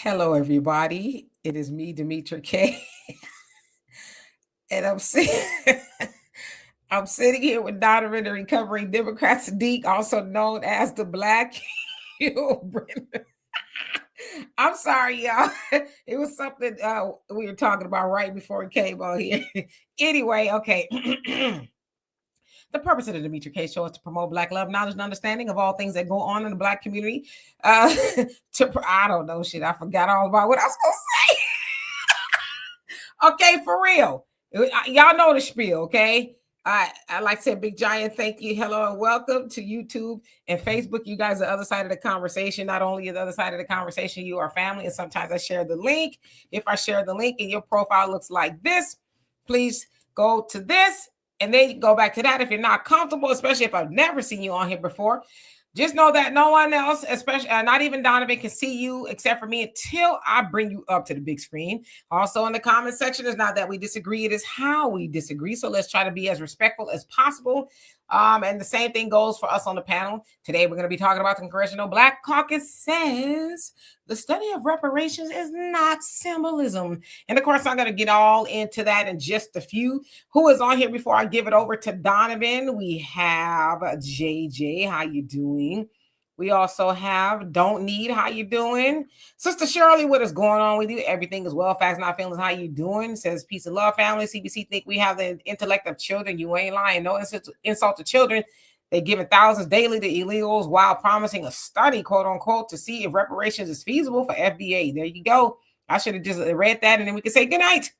Hello, everybody. It is me, Demetra K. And I'm sitting here with Donovan, the recovering Democrat Saadiq, also known as the Black Hilbrinder. I'm sorry, y'all. It was something we were talking about right before we came on here. Anyway, okay. The purpose of the Demetra K Show is to promote Black love, knowledge, and understanding of all things that go on in the Black community. I don't know shit. I forgot all about what I was going to say. Okay, for real. Y'all know the spiel, okay? I like to say, big giant thank you, hello, and welcome to YouTube and Facebook. You guys are the other side of the conversation. Not only the other side of the conversation, you are family. And sometimes I share the link. If I share the link and your profile looks like this, please go to this. And then you go back to that if you're not comfortable, especially if I've never seen you on here before. Just know that no one else, especially not even Donovan, can see you except for me until I bring you up to the big screen. Also in the comment section, it's not that we disagree, it is how we disagree. So let's try to be as respectful as possible. And the same thing goes for us on the panel. Today, we're going to be talking about the Congressional Black Caucus says the study of reparations is not symbolism. And of course, I'm going to get all into that in just a few. Who is on here before I give it over to Donovan? We have JJ. How you doing? We also have Don't Need. How you doing? Sister Shirley, what is going on with you? Everything is well. Facts, not feelings. How you doing? Says peace and love, family. CBC think we have the intellect of children. You ain't lying. No insult to children. They giving thousands daily to illegals while promising a study, quote unquote, to see if reparations is feasible for FBA. There you go. I should have just read that and then we could say good night.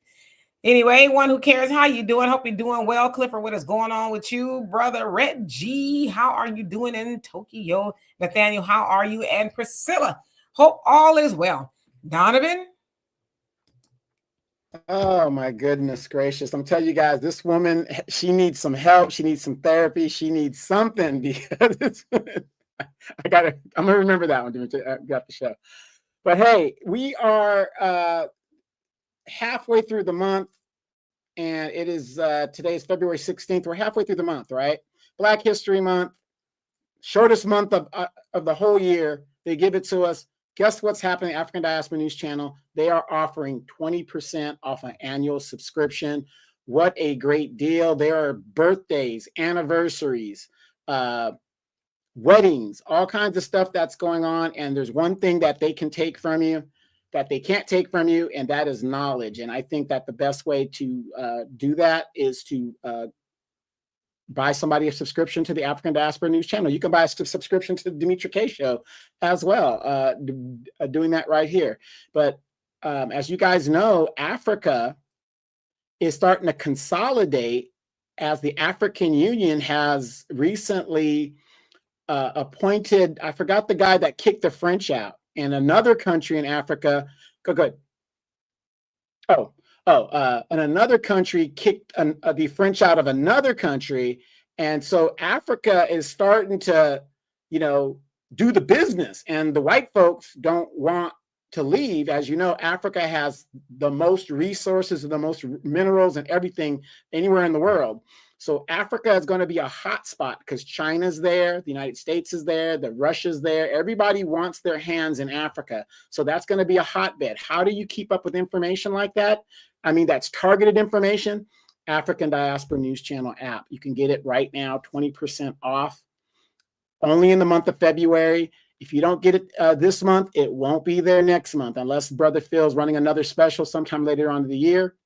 Anyway, one who cares, how you doing? Hope you're doing well. Clifford, what is going on with you? Brother Reggie, how are you doing in Tokyo? Nathaniel, how are you? And Priscilla, hope all is well. Donovan? Oh, my goodness gracious. I'm telling you guys, this woman, she needs some help. She needs some therapy. She needs something because I'm going to remember that one. I got the show. But hey, we are halfway through the month. And it is today is February 16th. We're halfway through the month, right? Black History Month, shortest month of the whole year. They give it to us. Guess what's happening? African Diaspora News Channel. They are offering 20% off an annual subscription. What a great deal. There are birthdays, anniversaries, weddings, all kinds of stuff that's going on. And there's one thing that they can take from you that they can't take from you, and that is knowledge. And I think that the best way to do that is to buy somebody a subscription to the African Diaspora News Channel. You can buy a subscription to the Demetra K Show as well, doing that right here. But as you guys know, Africa is starting to consolidate as the African Union has recently appointed, I forgot the guy that kicked the French out. In another country in Africa, and another country kicked the French out of another country. And so Africa is starting to, do the business. And the white folks don't want to leave. As you know, Africa has the most resources and the most minerals and everything anywhere in the world. So Africa is going to be a hot spot because China's there, the United States is there, the Russia's there. Everybody wants their hands in Africa. So that's going to be a hotbed. How do you keep up with information like that? I mean, that's targeted information. African Diaspora News Channel app. You can get it right now, 20% off. Only in the month of February. If you don't get it this month, it won't be there next month unless Brother Phil's running another special sometime later on in the year.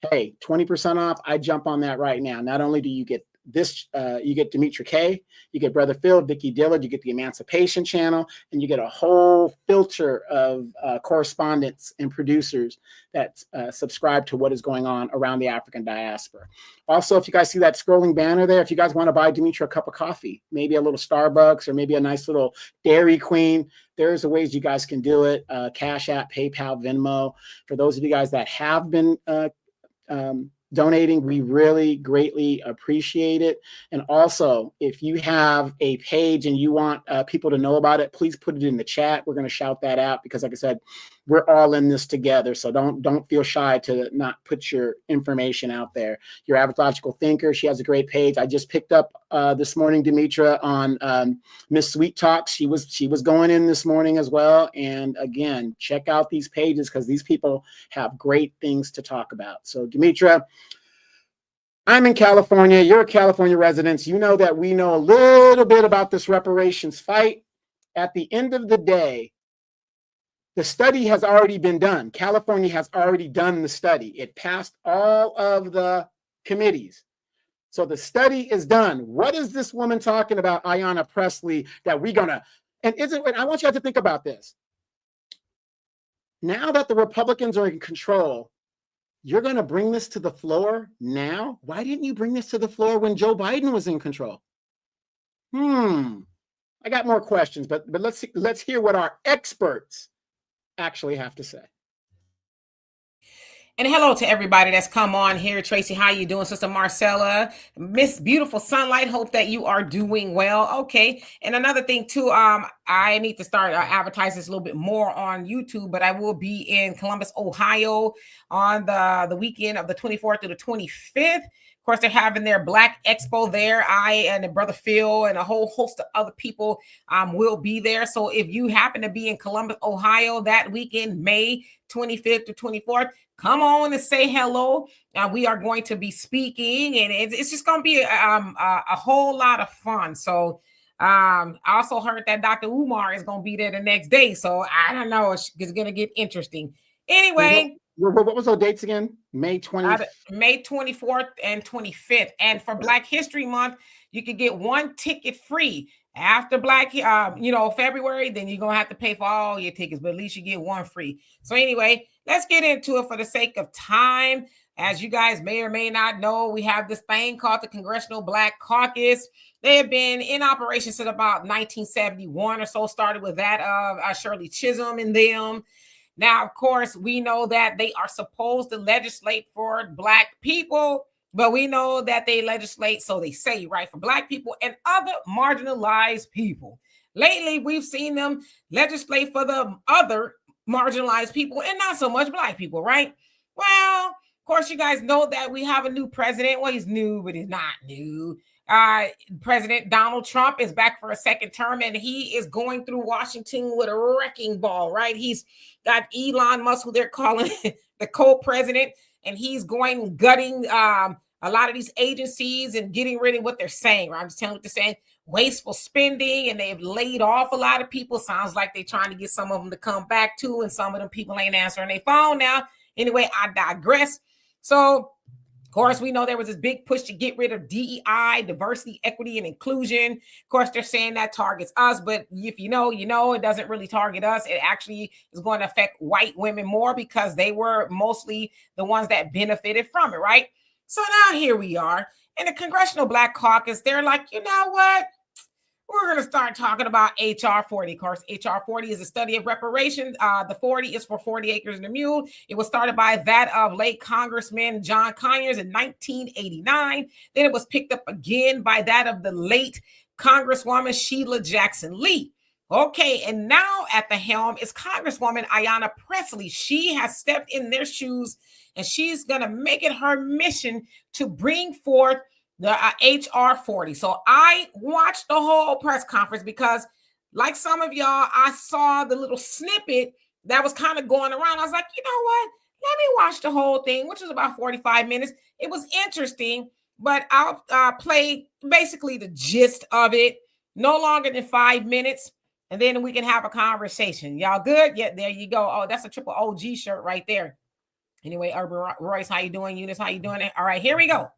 Hey, 20% off. I jump on that right now. Not only do you get this, you get Demetra K, you get Brother Phil, Vicky Dillard, you get the Emancipation Channel, and you get a whole filter of correspondents and producers that subscribe to what is going on around the African diaspora. Also, if you guys see that scrolling banner there, if you guys want to buy Demetra a cup of coffee, maybe a little Starbucks or maybe a nice little Dairy Queen, there's the ways you guys can do it. Cash App, PayPal, Venmo. For those of you guys that have been donating, we really greatly appreciate it. And also, if you have a page and you want people to know about it, please put it in the chat. We're going to shout that out because, like I said, we're all in this together. So don't feel shy to not put your information out there. Your Average Logical Thinker, she has a great page. I just picked up this morning, Demetra, on Miss Sweet Talk. She was going in this morning as well. And again, check out these pages because these people have great things to talk about. So Demetra, I'm in California. You're a California resident. You know that we know a little bit about this reparations fight. At the end of the day, the study has already been done. California has already done the study. It passed all of the committees. So the study is done. What is this woman talking about, Ayanna Pressley, that we're gonna, and I want you to think about this. Now that the Republicans are in control, you're gonna bring this to the floor now? Why didn't you bring this to the floor when Joe Biden was in control? I got more questions, but let's hear what our experts actually have to say. And hello to everybody that's come on here. Tracy, how you doing? Sister Marcella, Miss Beautiful Sunlight, hope that you are doing well. Okay. And another thing too, I need to start advertising this a little bit more on YouTube, but I will be in Columbus, Ohio on the weekend of the 24th to the 25th. Of course, they're having their Black Expo there. I and Brother Phil and a whole host of other people will be there. So if you happen to be in Columbus, Ohio that weekend, May 25th to 24th, come on and say hello. We are going to be speaking, and it's just going to be a whole lot of fun. So I also heard that Dr. Umar is going to be there the next day. So I don't know. It's going to get interesting. Anyway. What was those dates again? May 24th and 25th. And for Black History Month, you can get one ticket free. After February, then you're going to have to pay for all your tickets, but at least you get one free. So anyway, let's get into it for the sake of time. As you guys may or may not know, we have this thing called the Congressional Black Caucus. They have been in operation since about 1971 or so, started with that of Shirley Chisholm and them. Now, of course, we know that they are supposed to legislate for Black people, but we know that they legislate, so they say, right, for Black people and other marginalized people. Lately, we've seen them legislate for the other marginalized people and not so much Black people, right? Well, of course, you guys know that we have a new president. Well, he's new, but he's not new. President Donald Trump is back for a second term, and he is going through Washington with a wrecking ball, right? He's got Elon Musk, who they're calling the co-president, and he's going gutting a lot of these agencies and getting rid of what they're saying, right? I'm just telling you what they're saying. Wasteful spending, and they've laid off a lot of people. Sounds like they're trying to get some of them to come back too, and some of them people ain't answering their phone now. Anyway, I digress. So, of course, we know there was this big push to get rid of DEI, diversity, equity, and inclusion. Of course, they're saying that targets us, but if you know, it doesn't really target us. It actually is going to affect white women more because they were mostly the ones that benefited from it, right? So now here we are. In the Congressional Black Caucus, they're like, you know what? We're going to start talking about HR 40. Of course, HR 40 is a study of reparations. The 40 is for 40 acres and a mule. It was started by that of late Congressman John Conyers in 1989. Then it was picked up again by that of the late Congresswoman Sheila Jackson Lee. Okay, and now at the helm is Congresswoman Ayanna Pressley. She has stepped in their shoes, and she's going to make it her mission to bring forth the HR 40. So I watched the whole press conference because, like some of y'all, I saw the little snippet that was kind of going around. I was like, you know what? Let me watch the whole thing, which was about 45 minutes. It was interesting, but I'll play basically the gist of it, no longer than 5 minutes, and then we can have a conversation. Y'all good? Yeah, there you go. Oh, that's a triple OG shirt right there. Anyway, Urban Royce, how you doing? Eunice, how you doing? All right, here we go.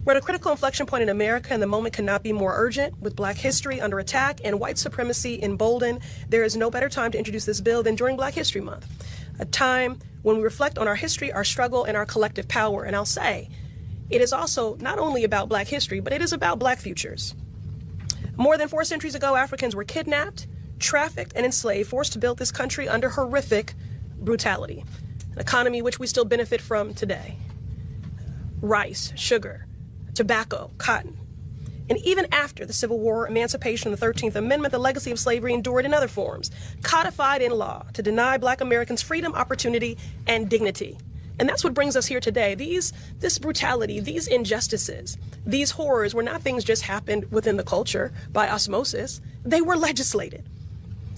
We're at a critical inflection point in America, and the moment cannot be more urgent. With Black history under attack and white supremacy emboldened, there is no better time to introduce this bill than during Black History Month, a time when we reflect on our history, our struggle, and our collective power. And I'll say, it is also not only about Black history, but it is about Black futures. More than 4 centuries ago, Africans were kidnapped, trafficked, and enslaved, forced to build this country under horrific brutality, an economy which we still benefit from today. Rice, sugar, tobacco, cotton. And even after the Civil War, emancipation, and the 13th Amendment, the legacy of slavery endured in other forms, codified in law to deny Black Americans freedom, opportunity, and dignity. And that's what brings us here today. This brutality, these injustices, these horrors were not things just happened within the culture by osmosis. They were legislated.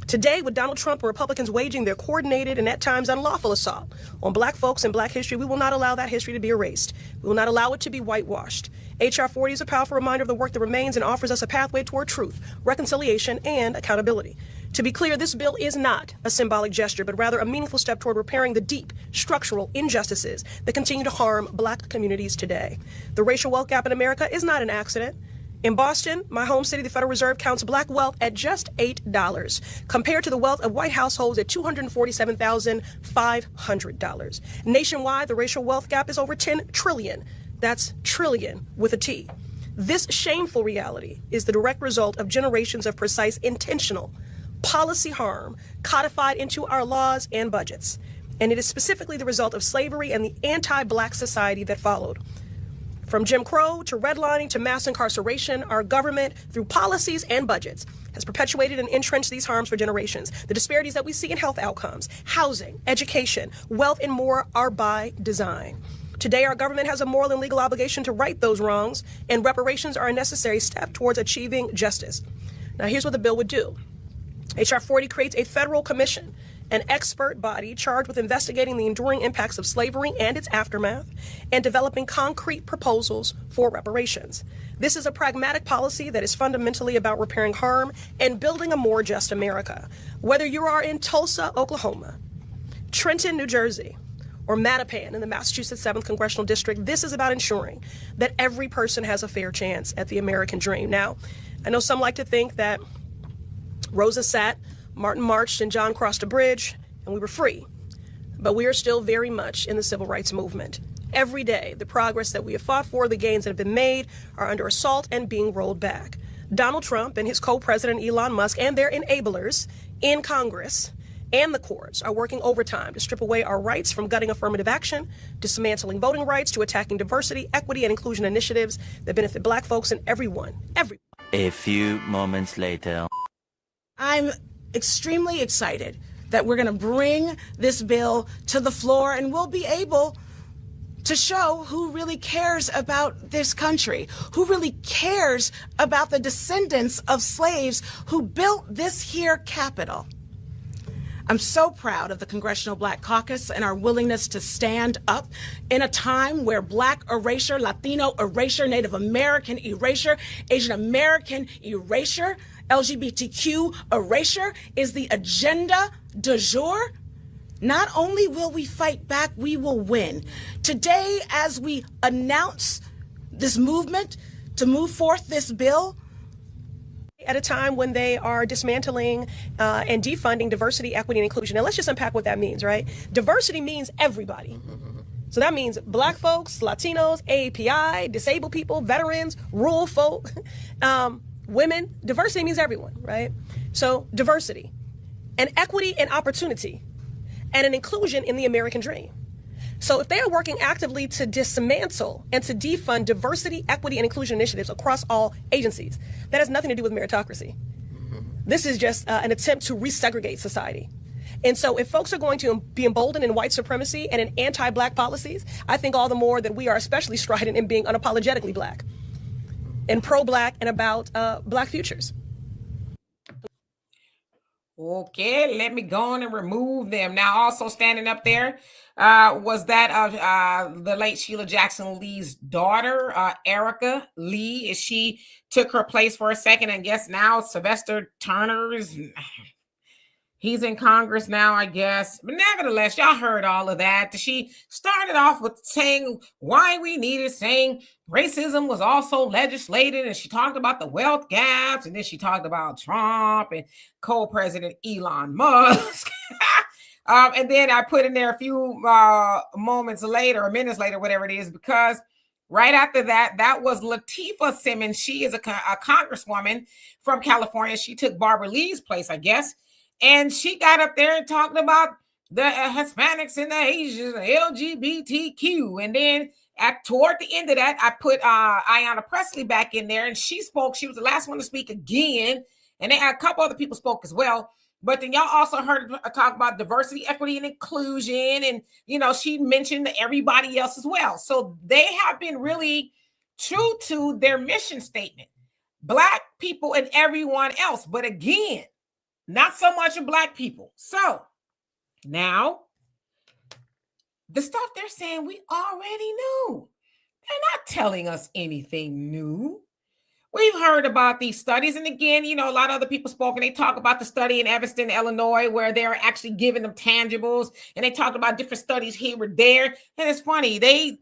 Today, with Donald Trump and Republicans waging their coordinated and at times unlawful assault on Black folks and Black history, we will not allow that history to be erased. We will not allow it to be whitewashed. H.R. 40 is a powerful reminder of the work that remains and offers us a pathway toward truth, reconciliation, and accountability. To be clear, this bill is not a symbolic gesture, but rather a meaningful step toward repairing the deep structural injustices that continue to harm Black communities today. The racial wealth gap in America is not an accident. In Boston, my home city, the Federal Reserve counts Black wealth at just $8, compared to the wealth of white households at $247,500. Nationwide, the racial wealth gap is over $10 trillion. That's trillion with a T. This shameful reality is the direct result of generations of precise, intentional policy harm codified into our laws and budgets. And it is specifically the result of slavery and the anti-Black society that followed. From Jim Crow to redlining to mass incarceration, our government, through policies and budgets, has perpetuated and entrenched these harms for generations. The disparities that we see in health outcomes, housing, education, wealth, and more are by design. Today, our government has a moral and legal obligation to right those wrongs, and reparations are a necessary step towards achieving justice. Now, here's what the bill would do. H.R. 40 creates a federal commission, an expert body charged with investigating the enduring impacts of slavery and its aftermath, and developing concrete proposals for reparations. This is a pragmatic policy that is fundamentally about repairing harm and building a more just America. Whether you are in Tulsa, Oklahoma, Trenton, New Jersey, or Mattapan in the Massachusetts 7th Congressional District, this is about ensuring that every person has a fair chance at the American dream. Now, I know some like to think that Rosa sat, Martin marched, and John crossed a bridge, and we were free. But we are still very much in the civil rights movement. Every day, the progress that we have fought for, the gains that have been made, are under assault and being rolled back. Donald Trump and his co-president Elon Musk and their enablers in Congress and the courts are working overtime to strip away our rights, from gutting affirmative action, dismantling voting rights, to attacking diversity, equity, and inclusion initiatives that benefit Black folks and everyone. A few moments later. I'm extremely excited that we're going to bring this bill to the floor, and we'll be able to show who really cares about this country, who really cares about the descendants of slaves who built this here Capitol. I'm so proud of the Congressional Black Caucus and our willingness to stand up in a time where Black erasure, Latino erasure, Native American erasure, Asian American erasure, LGBTQ erasure is the agenda du jour. Not only will we fight back, we will win. Today, as we announce this movement to move forth this bill, at a time when they are dismantling and defunding diversity, equity, and inclusion. Now, let's just unpack what that means, right? Diversity means everybody. So that means Black folks, Latinos, AAPI, disabled people, veterans, rural folk, women. Diversity means everyone, right? So diversity and equity and opportunity and an inclusion in the American dream. So if they are working actively to dismantle and to defund diversity, equity, and inclusion initiatives across all agencies, that has nothing to do with meritocracy. This is just an attempt to resegregate society. And so if folks are going to be emboldened in white supremacy and in anti-Black policies, I think all the more that we are especially strident in being unapologetically Black and pro-Black and about Black futures. Okay, let me go on and remove them. Now, also standing up there was that the late Sheila Jackson Lee's daughter, Erica Lee. She took her place for a second. I guess now Sylvester Turner he's in Congress now, I guess. But nevertheless, y'all heard all of that. She started off with saying why we needed, saying racism was also legislated. And she talked about the wealth gaps. And then she talked about Trump and co-president Elon Musk. And then I put in there a few moments later, or minutes later, whatever it is, because right after that, that was Latifah Simmons. She is a congresswoman from California. She took Barbara Lee's place, I guess. And she got up there and talked about the Hispanics and the Asians, the LGBTQ. And then toward the end of that, I put Ayanna Pressley back in there, and she spoke. She was the last one to speak again, and they had a couple other people spoke as well. But then y'all also heard her talk about diversity, equity, and inclusion, and she mentioned everybody else as well. So they have been really true to their mission statement: Black people and everyone else. But again, not so much of Black people. So now, the stuff they're saying we already knew. They're not telling us anything new. We've heard about these studies. And again, a lot of other people spoke, and they talk about the study in Evanston, Illinois, where they're actually giving them tangibles. And they talked about different studies here or there. And it's funny. They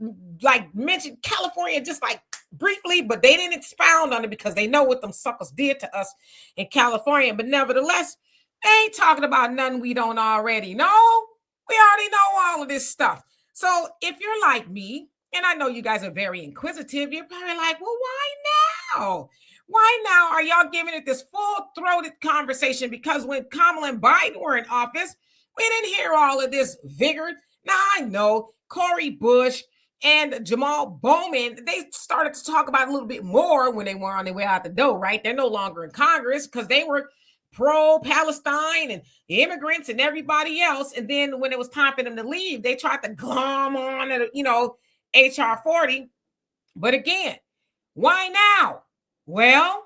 mentioned California just briefly, but they didn't expound on it because they know what them suckers did to us in California. But nevertheless, they ain't talking about nothing we don't already know. We already know all of this stuff. So if you're like me, and I know you guys are very inquisitive, you're probably like, well, why now? Why now are y'all giving it this full-throated conversation? Because when Kamala and Biden were in office, we didn't hear all of this vigor. Now, I know Cori Bush and Jamal Bowman, they started to talk about it a little bit more when they were on their way out the door, right? They're no longer in Congress because they were pro-Palestine and the immigrants and everybody else. And then when it was time for them to leave, they tried to glom on HR 40. But again, why now? Well,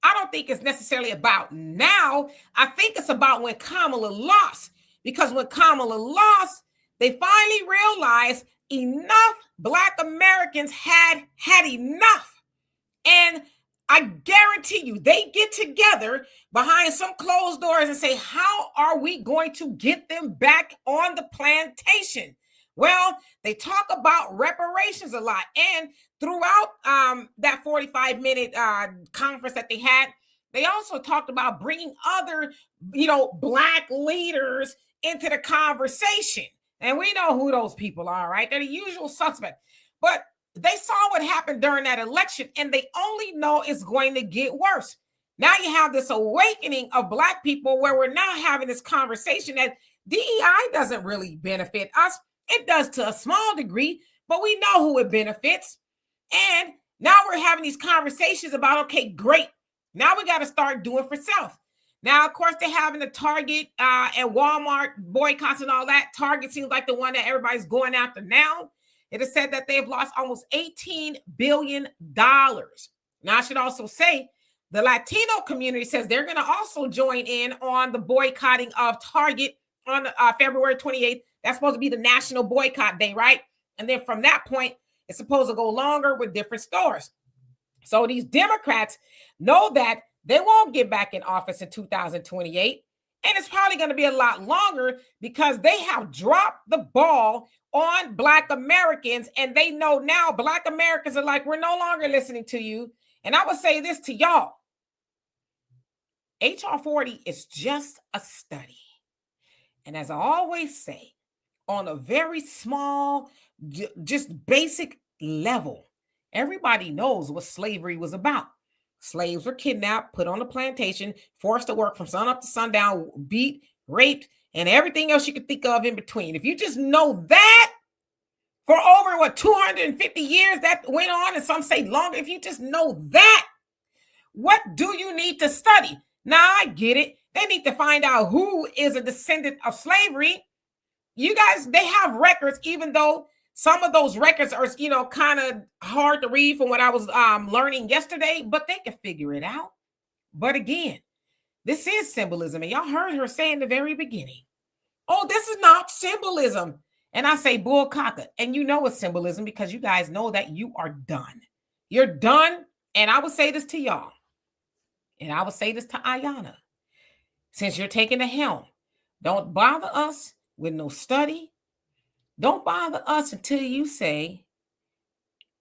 I don't think it's necessarily about now. I think it's about when Kamala lost. Because when Kamala lost, they finally realized enough Black Americans had enough. And I guarantee you, they get together behind some closed doors and say, how are we going to get them back on the plantation? Well, they talk about reparations a lot. And throughout that 45-minute conference that they had, they also talked about bringing other, Black leaders into the conversation. And we know who those people are, right? They're the usual suspect. But they saw what happened during that election, and they only know it's going to get worse. Now you have this awakening of Black people where we're now having this conversation that DEI doesn't really benefit us. It does to a small degree, but we know who it benefits. And now we're having these conversations about, okay, great. Now we got to start doing for self. Now, of course, they're having the Target and Walmart boycotts and all that. Target seems like the one that everybody's going after now. It is said that they've lost almost $18 billion. Now, I should also say the Latino community says they're going to also join in on the boycotting of Target on February 28th. That's supposed to be the National Boycott Day, right? And then from that point, it's supposed to go longer with different stores. So these Democrats know that they won't get back in office in 2028. And it's probably going to be a lot longer because they have dropped the ball on Black Americans. And they know now Black Americans are like, we're no longer listening to you. And I would say this to y'all. HR 40 is just a study. And as I always say, on a very small, just basic level, everybody knows what slavery was about. Slaves were kidnapped, put on a plantation, forced to work from sun up to sundown, beat, raped, and everything else you could think of in between. If you just know that for over 250 years that went on, and some say longer, if you just know that, what do you need to study? Now, I get it. They need to find out who is a descendant of slavery. You guys, they have records, even though some of those records are, kind of hard to read from what I was learning yesterday, but they can figure it out. But again, this is symbolism. And y'all heard her say in the very beginning, oh, this is not symbolism. And I say bull caca. And you know it's symbolism because you guys know that you are done. You're done. And I would say this to y'all. And I would say this to Ayanna. Since you're taking the helm, don't bother us with no study. Don't bother us until you say,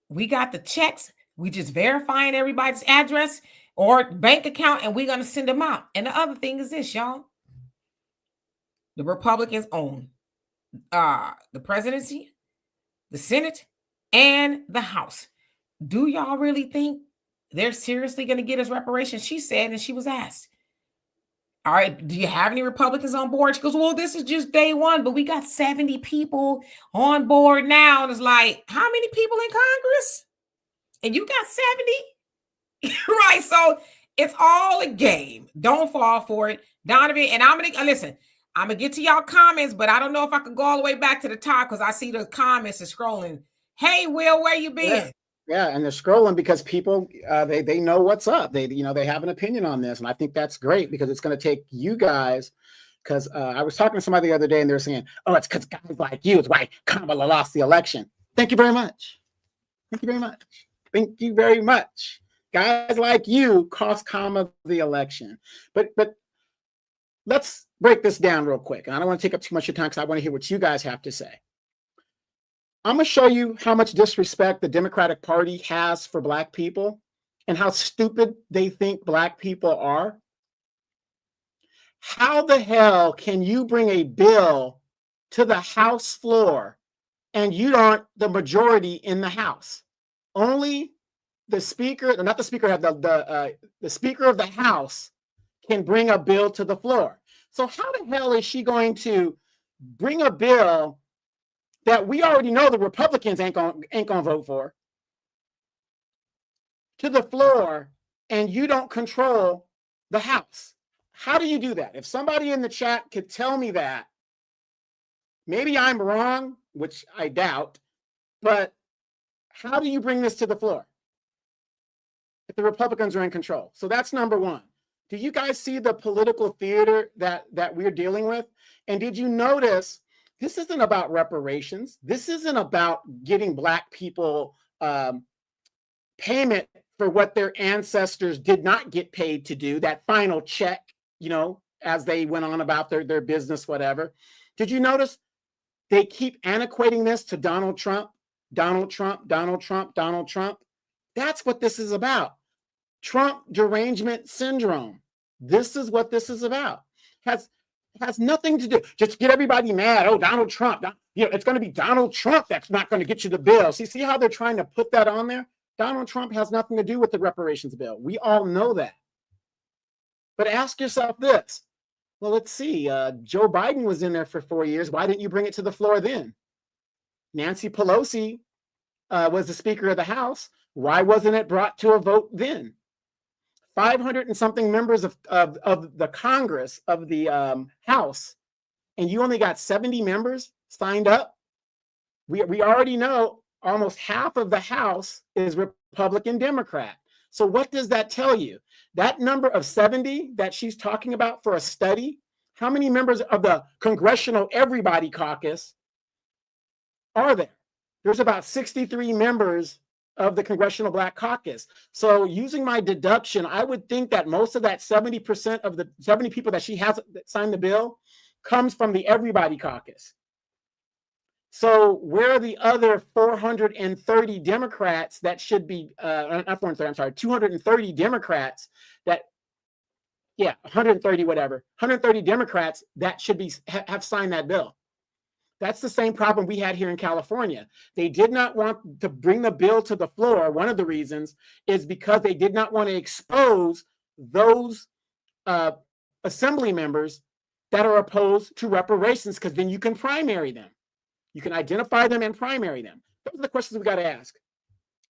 we got the checks. We just verifying everybody's address or bank account, and we're going to send them out. And the other thing is this, y'all. The Republicans own the presidency, the Senate, and the House. Do y'all really think they're seriously going to get us reparations? She said, and she was asked, All right, do you have any Republicans on board? She goes, well, this is just day one, but we got 70 people on board now. And it's like, how many people in Congress? And you got 70? Right. So it's all a game. Don't fall for it. Donovan, and I'm going to listen. I'm going to get to y'all comments, but I don't know if I could go all the way back to the top because I see the comments are scrolling. Hey, Will, where you been? Yeah, and they're scrolling because people they know what's up. They have an opinion on this, and I think that's great because it's going to take you guys. Because I was talking to somebody the other day, and they were saying, "Oh, it's because guys like you. It's why Kamala lost the election." Thank you very much. Thank you very much. Thank you very much. Guys like you cost Kamala the election. But let's break this down real quick. And I don't want to take up too much of your time because I want to hear what you guys have to say. I'm going to show you how much disrespect the Democratic Party has for Black people and how stupid they think Black people are. How the hell can you bring a bill to the House floor and you aren't the majority in the House? Only the speaker, not the speaker, the speaker of the House can bring a bill to the floor. So how the hell is she going to bring a bill that we already know the Republicans ain't gonna vote for to the floor, and you don't control the House? How do you do that? If somebody in the chat could tell me that, maybe I'm wrong, which I doubt, but how do you bring this to the floor if the Republicans are in control? So that's number one. Do you guys see the political theater that we're dealing with? And did you notice this isn't about reparations? This isn't about getting Black people payment for what their ancestors did not get paid to do, that final check, as they went on about their business, whatever. Did you notice they keep antiquating this to Donald Trump, Donald Trump, Donald Trump, Donald Trump? That's what this is about. Trump derangement syndrome. This is what this is about. Has nothing to do. Just get everybody mad. Oh, Donald Trump. It's going to be Donald Trump that's not going to get you the bill. See how they're trying to put that on there? Donald Trump has nothing to do with the reparations bill. We all know that. But ask yourself this. Well, let's see. Joe Biden was in there for 4 years. Why didn't you bring it to the floor then? Nancy Pelosi was the Speaker of the House. Why wasn't it brought to a vote then? 500 and something members of the Congress, of the House, and you only got 70 members signed up. We already know almost half of the House is Republican Democrat. So what does that tell you? That number of 70 that she's talking about for a study, how many members of the Congressional Everybody Caucus are there? There's about 63 members of the Congressional Black Caucus. So using my deduction, I would think that most of that 70% of the 70 people that she has that signed the bill comes from the Everybody Caucus. So where are the other 430 Democrats that should be, not 430, I'm sorry, 230 Democrats that, 130 whatever, 130 Democrats that should be have signed that bill? That's the same problem we had here in California. They did not want to bring the bill to the floor. One of the reasons is because they did not want to expose those assembly members that are opposed to reparations, because then you can primary them. You can identify them and primary them. Those are the questions we got to ask.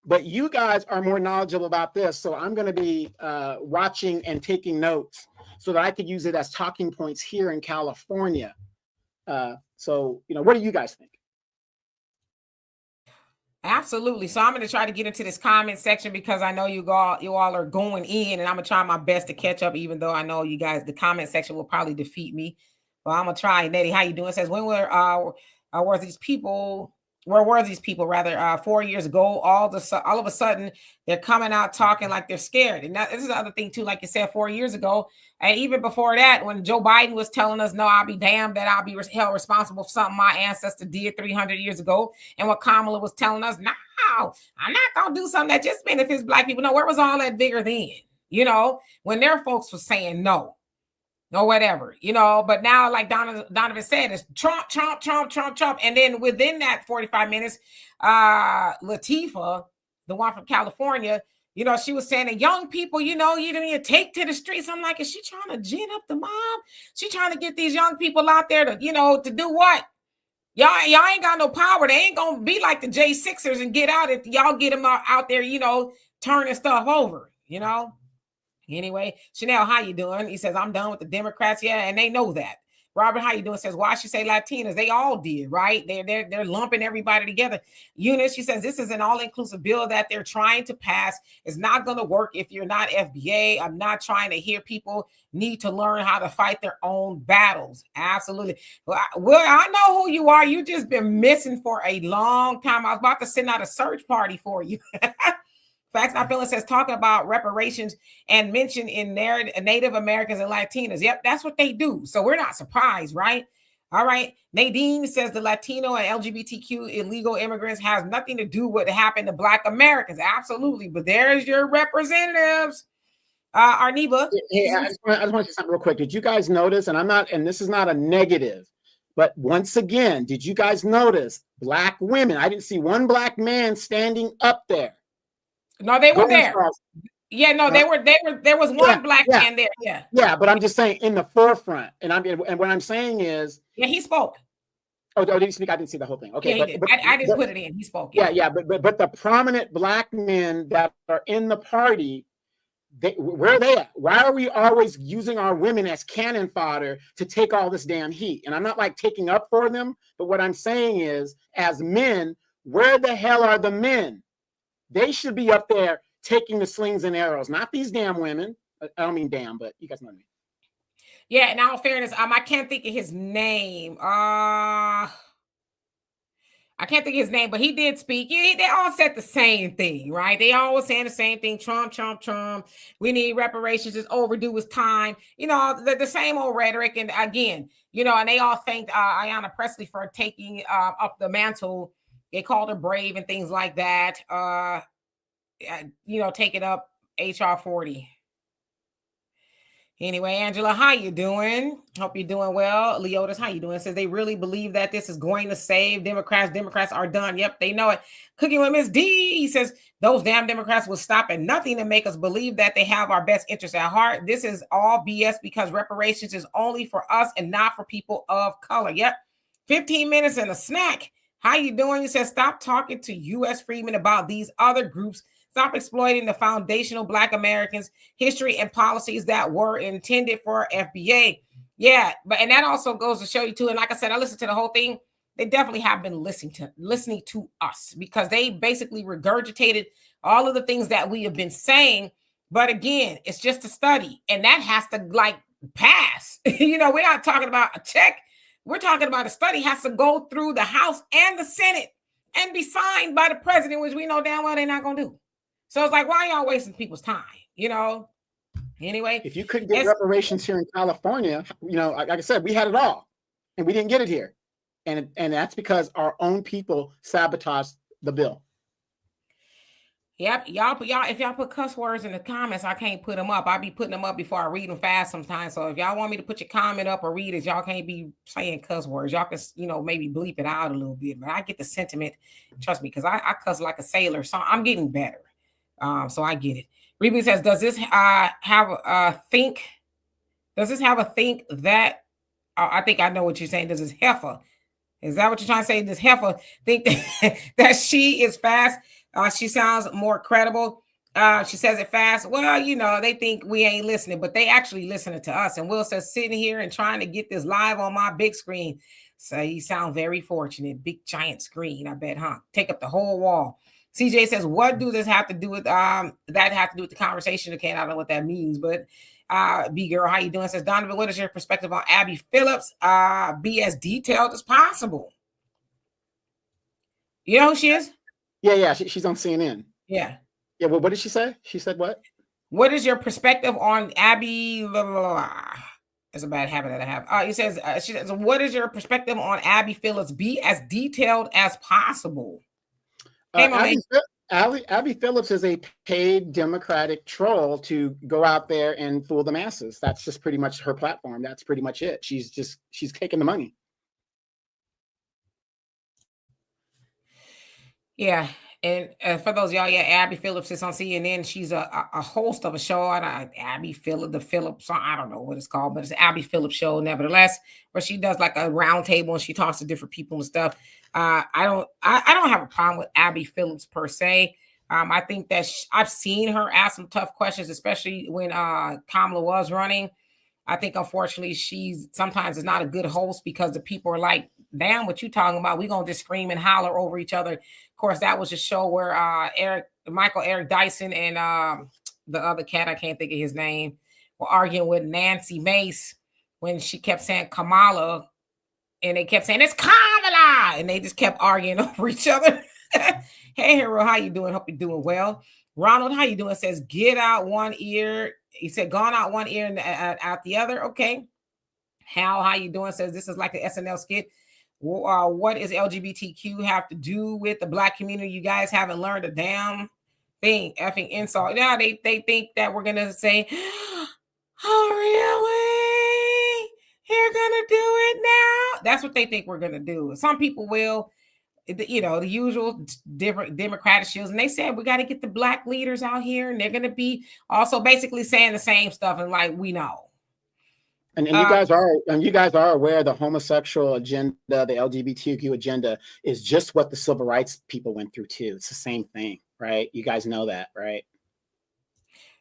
But you guys are more knowledgeable about this, so I'm going to be watching and taking notes so that I could use it as talking points here in California. So, what do you guys think? Absolutely. So I'm going to try to get into this comment section because I know you all are going in, and I'm going to try my best to catch up, even though I know you guys, the comment section will probably defeat me. Well, I'm going to try. Nettie, how you doing? It says, when were these people, where were these people rather 4 years ago? All of a sudden they're coming out talking like they're scared. And this is the other thing too, like you said, 4 years ago, and even before that, when Joe Biden was telling us, no, I'll be damned that I'll be held responsible for something my ancestor did 300 years ago. And what Kamala was telling us, no, I'm not going to do something that just benefits Black people. No, where was all that vigor then? When their folks were saying no. Or whatever, but now, like Donovan said, it's Trump, Trump, Trump, Trump, Trump. And then within that 45 minutes, Latifah, the one from California, You know, she was saying that young people, you know, you don't take to the streets. I'm like, is she trying to gin up the mob? She trying to get these young people out there to, you know, to do what? Y'all ain't got no power. They ain't gonna be like the J6ers and get out if y'all get them out there, you know, turning stuff over, you know. Anyway, Chanel, how you doing? He says, I'm done with the Democrats. Yeah, and they know that. Robert, how you doing? Says, why she say Latinas? They all did, right? They're lumping everybody together. Eunice, she says, this is an all-inclusive bill that they're trying to pass. It's not going to work if you're not FBA. I'm not trying to hear people need to learn how to fight their own battles. Absolutely. Well, I know who you are. You just been missing for a long time. I was about to send out a search party for you. Facts Not Feeling says, talking about reparations and mention in Native Americans and Latinas. Yep, that's what they do. So we're not surprised, right? All right. Nadine says the Latino and LGBTQ illegal immigrants has nothing to do with what happened to Black Americans. Absolutely. But there's your representatives. Arniba. Hey, I just want to say something real quick. Did you guys notice, and this is not a negative, but once again, did you guys notice Black women? I didn't see one Black man standing up there. No, they were there. Yeah, no, they were. There was one Black man there. Yeah. Yeah, but I'm just saying in the forefront, and what I'm saying is. Yeah, he spoke. Oh, did he speak? I didn't see the whole thing. Okay, yeah, I didn't put it in. He spoke. Yeah, but the prominent Black men that are in the party, where are they at? Why are we always using our women as cannon fodder to take all this damn heat? And I'm not like taking up for them, but what I'm saying is, as men, where the hell are the men? They should be up there taking the slings and arrows, not these damn women. I don't mean damn, but you guys know what I mean. Yeah, in all fairness, I can't think of his name. I can't think of his name, but he did speak. Yeah, they all said the same thing, right? They always saying the same thing. Trump, Trump, Trump. We need reparations. It's overdue. It's time. You know, the same old rhetoric. And again, you know, and they all thanked Ayanna Pressley for taking up the mantle. They called her brave and things like that. You know, taking up HR 40. Anyway, Angela, how you doing? Hope you're doing well. Leotis, how you doing? Says they really believe that this is going to save Democrats. Democrats are done. Yep, they know it. Cooking with Miss D, he says those damn Democrats will stop at nothing to make us believe that they have our best interests at heart. This is all BS because reparations is only for us and not for people of color. Yep, 15 minutes and a snack. How you doing? He says, stop talking to U.S. freedmen about these other groups. Stop exploiting the foundational Black Americans' history and policies that were intended for FBA. Yeah, and that also goes to show you too. And like I said, I listened to the whole thing. They definitely have been listening to us because they basically regurgitated all of the things that we have been saying. But again, it's just a study, and that has to like pass. You know, we're not talking about a check. We're talking about a study has to go through the House and the Senate and be signed by the president, which we know damn well they're not going to do. So it's like, why y'all wasting people's time? You know? Anyway. If you couldn't get reparations here in California, you know, like I said, we had it all and we didn't get it here. And that's because our own people sabotaged the bill. Yep, if y'all put cuss words in the comments, I can't put them up. I be putting them up before I read them fast sometimes. So if y'all want me to put your comment up or read it, y'all can't be saying cuss words. Y'all can, you know, maybe bleep it out a little bit. But I get the sentiment, trust me, because I cuss like a sailor. So I'm getting better. So I get it. Reba says, does this have a think? Does this have a think that? I think I know what you're saying. Does this heifer? Is that what you're trying to say? Does heifer think that she is fast? She sounds more credible. She says it fast. Well, you know, they think we ain't listening, but they actually listening to us. And Will says, sitting here and trying to get this live on my big screen. So you sound very fortunate. Big giant screen, I bet, huh? Take up the whole wall. CJ says, what do this have to do with that have to do with the conversation? Okay, I don't know what that means, but B girl, how you doing? Says Donovan, what is your perspective on Abby Phillips? Be as detailed as possible. You know who she is? Yeah, she's on CNN. Yeah. Well, what did she say? She said what? What is your perspective on Abby? It's a bad habit that I have. He says, she says, what is your perspective on Abby Phillips? Be as detailed as possible. Abby Phillips is a paid Democratic troll to go out there and fool the masses. That's just pretty much her platform. That's pretty much it. She's taking the money. Yeah. And for those of y'all, yeah, Abby Phillips is on CNN. She's a host of a show. Abby Phillips, the Phillips, I don't know what it's called, but it's Abby Phillips show, nevertheless, where she does like a round table and she talks to different people and stuff. I don't have a problem with Abby Phillips per se. I think that I've seen her ask some tough questions, especially when Kamala was running. I think unfortunately she's sometimes is not a good host because the people are like, damn, what you talking about? We gonna just scream and holler over each other. Of course, that was a show where Eric Dyson and the other cat, I can't think of his name, were arguing with Nancy Mace when she kept saying Kamala, and they kept saying it's Kamala, and they just kept arguing over each other. Hey, hero, how you doing? Hope you're doing well. Ronald, how you doing? Says get out one ear. He said gone out one ear and out the other. Okay. Hal, how you doing? Says this is like an SNL skit. What is LGBTQ have to do with the Black community? You guys haven't learned a damn thing. Effing insult. Now they think that we're gonna say, oh really? You're gonna do it now? That's what they think we're gonna do. Some people will. You know, the usual different Democratic shields. And they said, we got to get the Black leaders out here. And they're going to be also basically saying the same stuff. And like, we know. And you guys are aware the homosexual agenda, the LGBTQ agenda is just what the civil rights people went through too. It's the same thing, right? You guys know that, right?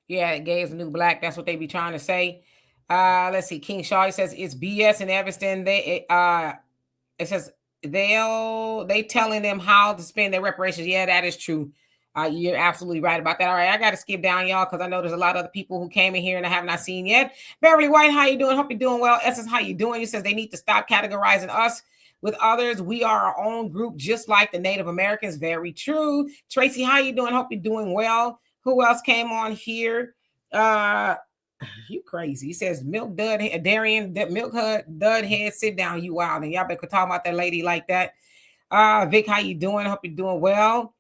Yeah, gay is the new black. That's what they be trying to say. Let's see. King Shaw, he says it's BS in Evanston. It says, they telling them how to spend their reparations. Yeah, that is true. You're absolutely right about that. All right, I got to skip down, y'all, because I know there's a lot of other people who came in here and I have not seen yet. Beverly White, how you doing? Hope you're doing well. Essence, how you doing? He says they need to stop categorizing us with others. We are our own group, just like the Native Americans. Very true. Tracy, how you doing? Hope you're doing well. Who else came on here? You crazy. He says, Milk Dud, Darian, Milk Dud Head, sit down, you wild. And y'all better talk about that lady like that. Vic, how you doing? Hope you're doing well.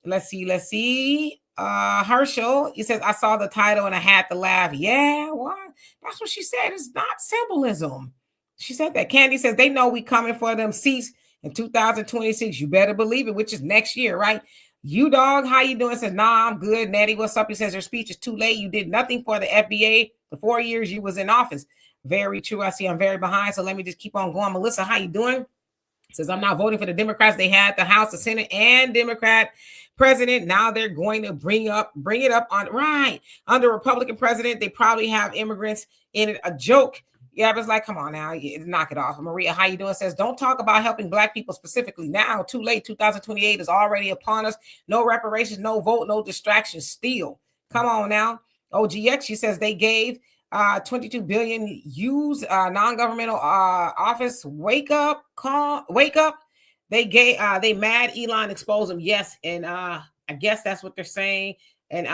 Let's see. Herschel, he says, I saw the title and I had to laugh. Yeah, what? That's what she said. It's not symbolism. She said that. Candy says, they know we coming for them seats in 2026. You better believe it, which is next year, right? You dog, how you doing? Says, nah, I'm good. Nettie, what's up? He says, your speech is too late. You did nothing for the FBA the 4 years you was in office. Very true. I see I'm very behind. So let me just keep on going. Melissa, how you doing? Says, I'm not voting for the Democrats. They had the House, the Senate, and Democrat president. Now they're going to bring it up on right under Republican president. They probably have immigrants in it. A joke. Yeah, but it's like, come on now, knock it off. Maria, how you doing? Says, don't talk about helping Black people specifically now. Too late. 2028 is already upon us. No reparations, no vote, no distractions. Still, come on now. OGX, she says they gave 22 billion. Use non-governmental office. Wake up, call. Wake up. They gave. They mad. Elon exposed them. Yes, and I guess that's what they're saying. And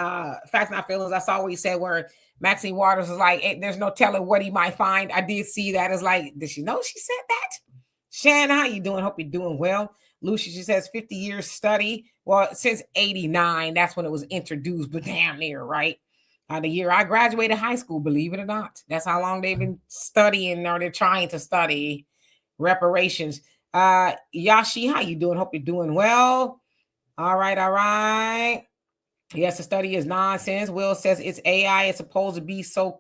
facts not feelings. I saw what he said where Maxine Waters was like, hey, there's no telling what he might find. I did see that. It's like, did she know she said that? Shannon, how you doing? Hope you're doing well. Lucy, she says 50 years study. Well, since 89, that's when it was introduced, but damn near, right? The year I graduated high school, believe it or not. That's how long they've been studying or they're trying to study reparations. Yashi, how you doing? Hope you're doing well. All right. Yes, the study is nonsense. Will says it's AI. It's supposed to be so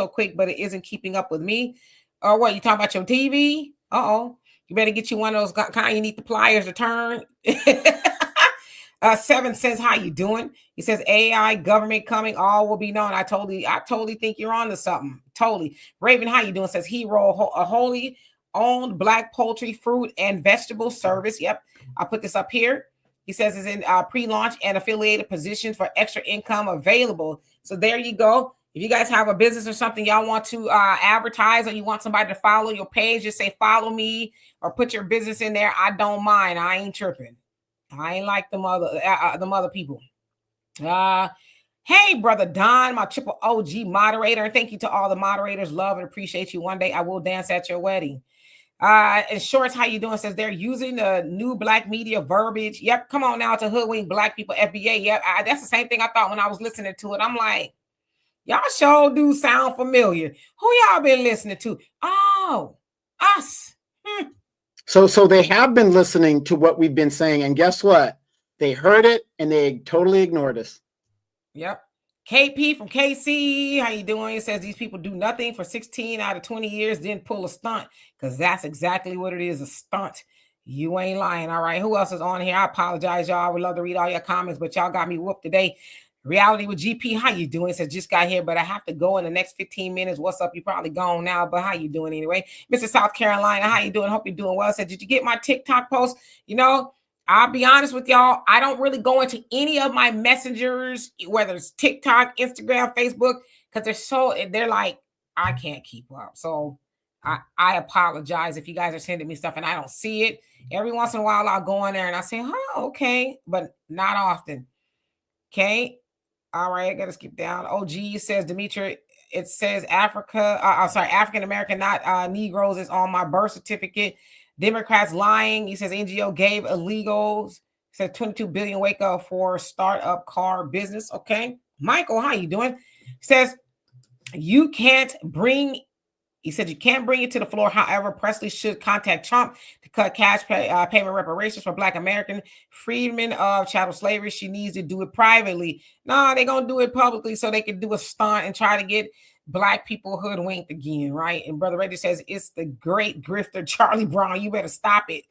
quick, but it isn't keeping up with me. Or what? You talking about your TV? You better get you one of those kind you need the pliers to turn. 7 says, how you doing? He says AI government coming, all will be known. I totally think you're on to something. Totally. Raven, how you doing? Says Hero, a wholly owned Black poultry, fruit, and vegetable service. Yep, I'll put this up here. He says it's in pre-launch and affiliated positions for extra income available. So there you go. If you guys have a business or something y'all want to advertise or you want somebody to follow your page, just say follow me or put your business in there. I don't mind. I ain't tripping. I ain't like them other people. Hey, brother Don, my triple OG moderator. And thank you to all the moderators. Love and appreciate you. One day I will dance at your wedding. And Shorts, how you doing? Says they're using the new Black media verbiage. Yep, come on now to hoodwink Black people, FBA. Yep, that's the same thing I thought when I was listening to it. I'm like, y'all sure do sound familiar. Who y'all been listening to? Oh, us. So they have been listening to what we've been saying. And guess what? They heard it and they totally ignored us. Yep. KP from KC, how you doing? It says these people do nothing for 16 out of 20 years, then pull a stunt, because that's exactly what it is, a stunt. You ain't lying. All right. Who else is on here? I apologize, y'all. I would love to read all your comments, but y'all got me whooped today. Reality with GP, how you doing? It says just got here, but I have to go in the next 15 minutes. What's up? You probably gone now, but how you doing anyway? Mr. South Carolina, how you doing? Hope you're doing well. It said, did you get my TikTok post? You know, I'll be honest with y'all. I don't really go into any of my messengers, whether it's TikTok, Instagram, Facebook, because they're like, I can't keep up. So I apologize if you guys are sending me stuff and I don't see it. Every once in a while, I'll go in there and I say, oh, okay, but not often. Okay. All right. I got to skip down. OG says, Demetri, it says African American, not Negroes, is on my birth certificate. Democrats lying. He says NGO gave illegals. He says 22 billion wake up for startup car business. Okay. Michael, how you doing? He says you can't bring it to the floor. However, Presley should contact Trump to cut cash payment reparations for Black American freedmen of chattel slavery. She needs to do it privately. No, they're going to do it publicly so they can do a stunt and try to get Black people hoodwinked again, right? And Brother Reggie says, it's the great grifter, Charlie Brown. You better stop it.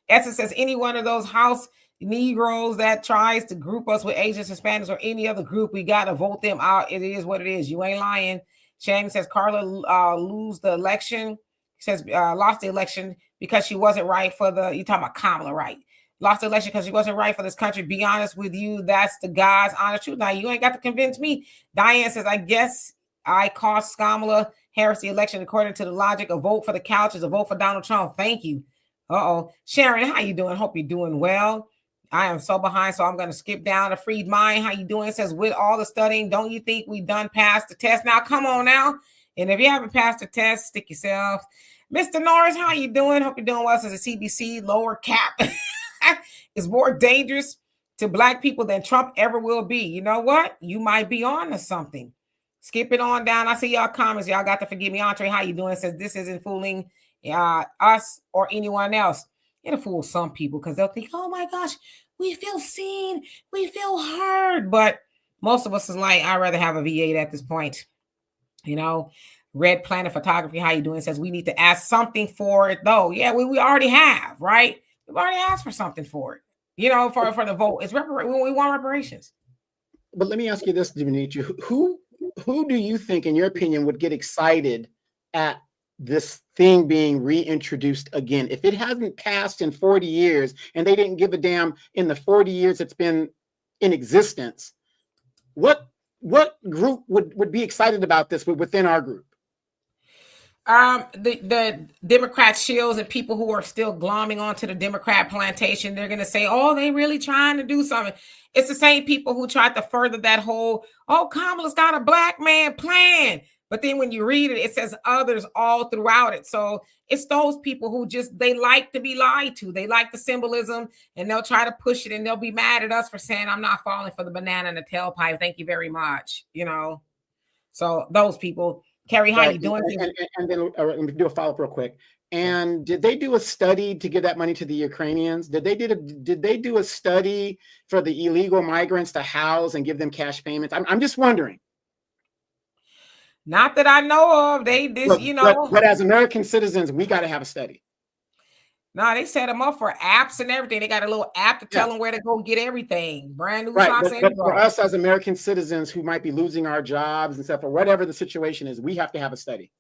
Essence says, any one of those house Negroes that tries to group us with Asians, Hispanics, or any other group, we got to vote them out. It is what it is. You ain't lying. Shannon says, Carla lost the election. He says, lost the election because she wasn't right for you talking about Kamala, right? Lost the election because she wasn't right for this country. Be honest with you. That's the God's honest truth. Now, you ain't got to convince me. Diane says, I guess I cost Kamala Harris the election according to the logic. A vote for the couch is a vote for Donald Trump. Thank you. Sharon, how you doing? Hope you're doing well. I am so behind, so I'm going to skip down. A freed mind, how you doing? It says, with all the studying, don't you think we done passed the test? Now, come on now. And if you haven't passed the test, stick yourself. Mr. Norris, how you doing? Hope you're doing well. Says the CBC lower cap is more dangerous to Black people than Trump ever will be. You know what? You might be on to something. Skip it on down. I see y'all comments. Y'all got to forgive me. Andre, how you doing? It says, this isn't fooling us or anyone else. It'll fool some people because they'll think, oh my gosh, we feel seen, we feel heard. But most of us is like, I'd rather have a V8 at this point. You know, Red Planet Photography, how you doing? It says we need to ask something for it though. Yeah, we already have, right? We've already asked for something for it, you know, for the vote. We want reparations. But let me ask you this, Dimitri. Who do you think, in your opinion, would get excited at this thing being reintroduced again? If it hasn't passed in 40 years and they didn't give a damn in the 40 years it's been in existence, what group would be excited about this within our group? The Democrat shills and people who are still glomming onto the Democrat plantation, they're going to say, oh, they really trying to do something. It's the same people who tried to further that whole, oh, Kamala's got a Black man plan. But then when you read it, it says others all throughout it. So it's those people who they like to be lied to. They like the symbolism and they'll try to push it and they'll be mad at us for saying, I'm not falling for the banana in the tailpipe. Thank you very much. You know, so those people. Carrie, how you doing? And then let me do a follow-up real quick. And did they do a study to give that money to the Ukrainians? Did they do a study for the illegal migrants to house and give them cash payments? I'm just wondering. Not that I know of. But as American citizens, we got to have a study. No, they set them up for apps and everything. They got a little app to tell them where to go get everything. Brand new socks. But for us as American citizens who might be losing our jobs and stuff, or whatever the situation is, we have to have a study.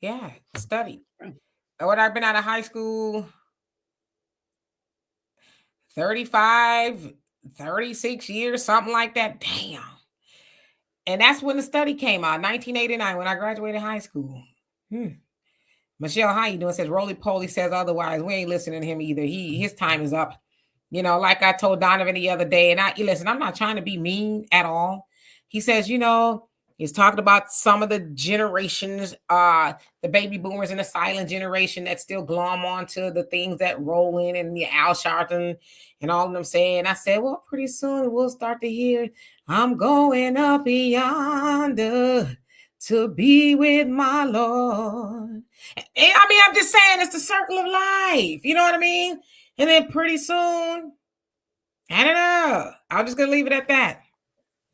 Yeah, study. When I've been out of high school, 35, 36 years, something like that. Damn. And that's when the study came out, 1989, when I graduated high school. Michelle, how you doing? Says Roly Poly says otherwise. We ain't listening to him either. His time is up. You know, like I told Donovan the other day, and I'm not trying to be mean at all. He says, you know, he's talking about some of the generations, the baby boomers and the silent generation that still glom onto the things that roll in and the Al Sharpton and all of them saying. I said, well, pretty soon we'll start to hear, I'm going up yonder to be with my Lord. I mean, I'm just saying it's the circle of life. You know what I mean? And then pretty soon, I don't know. I'm just gonna leave it at that.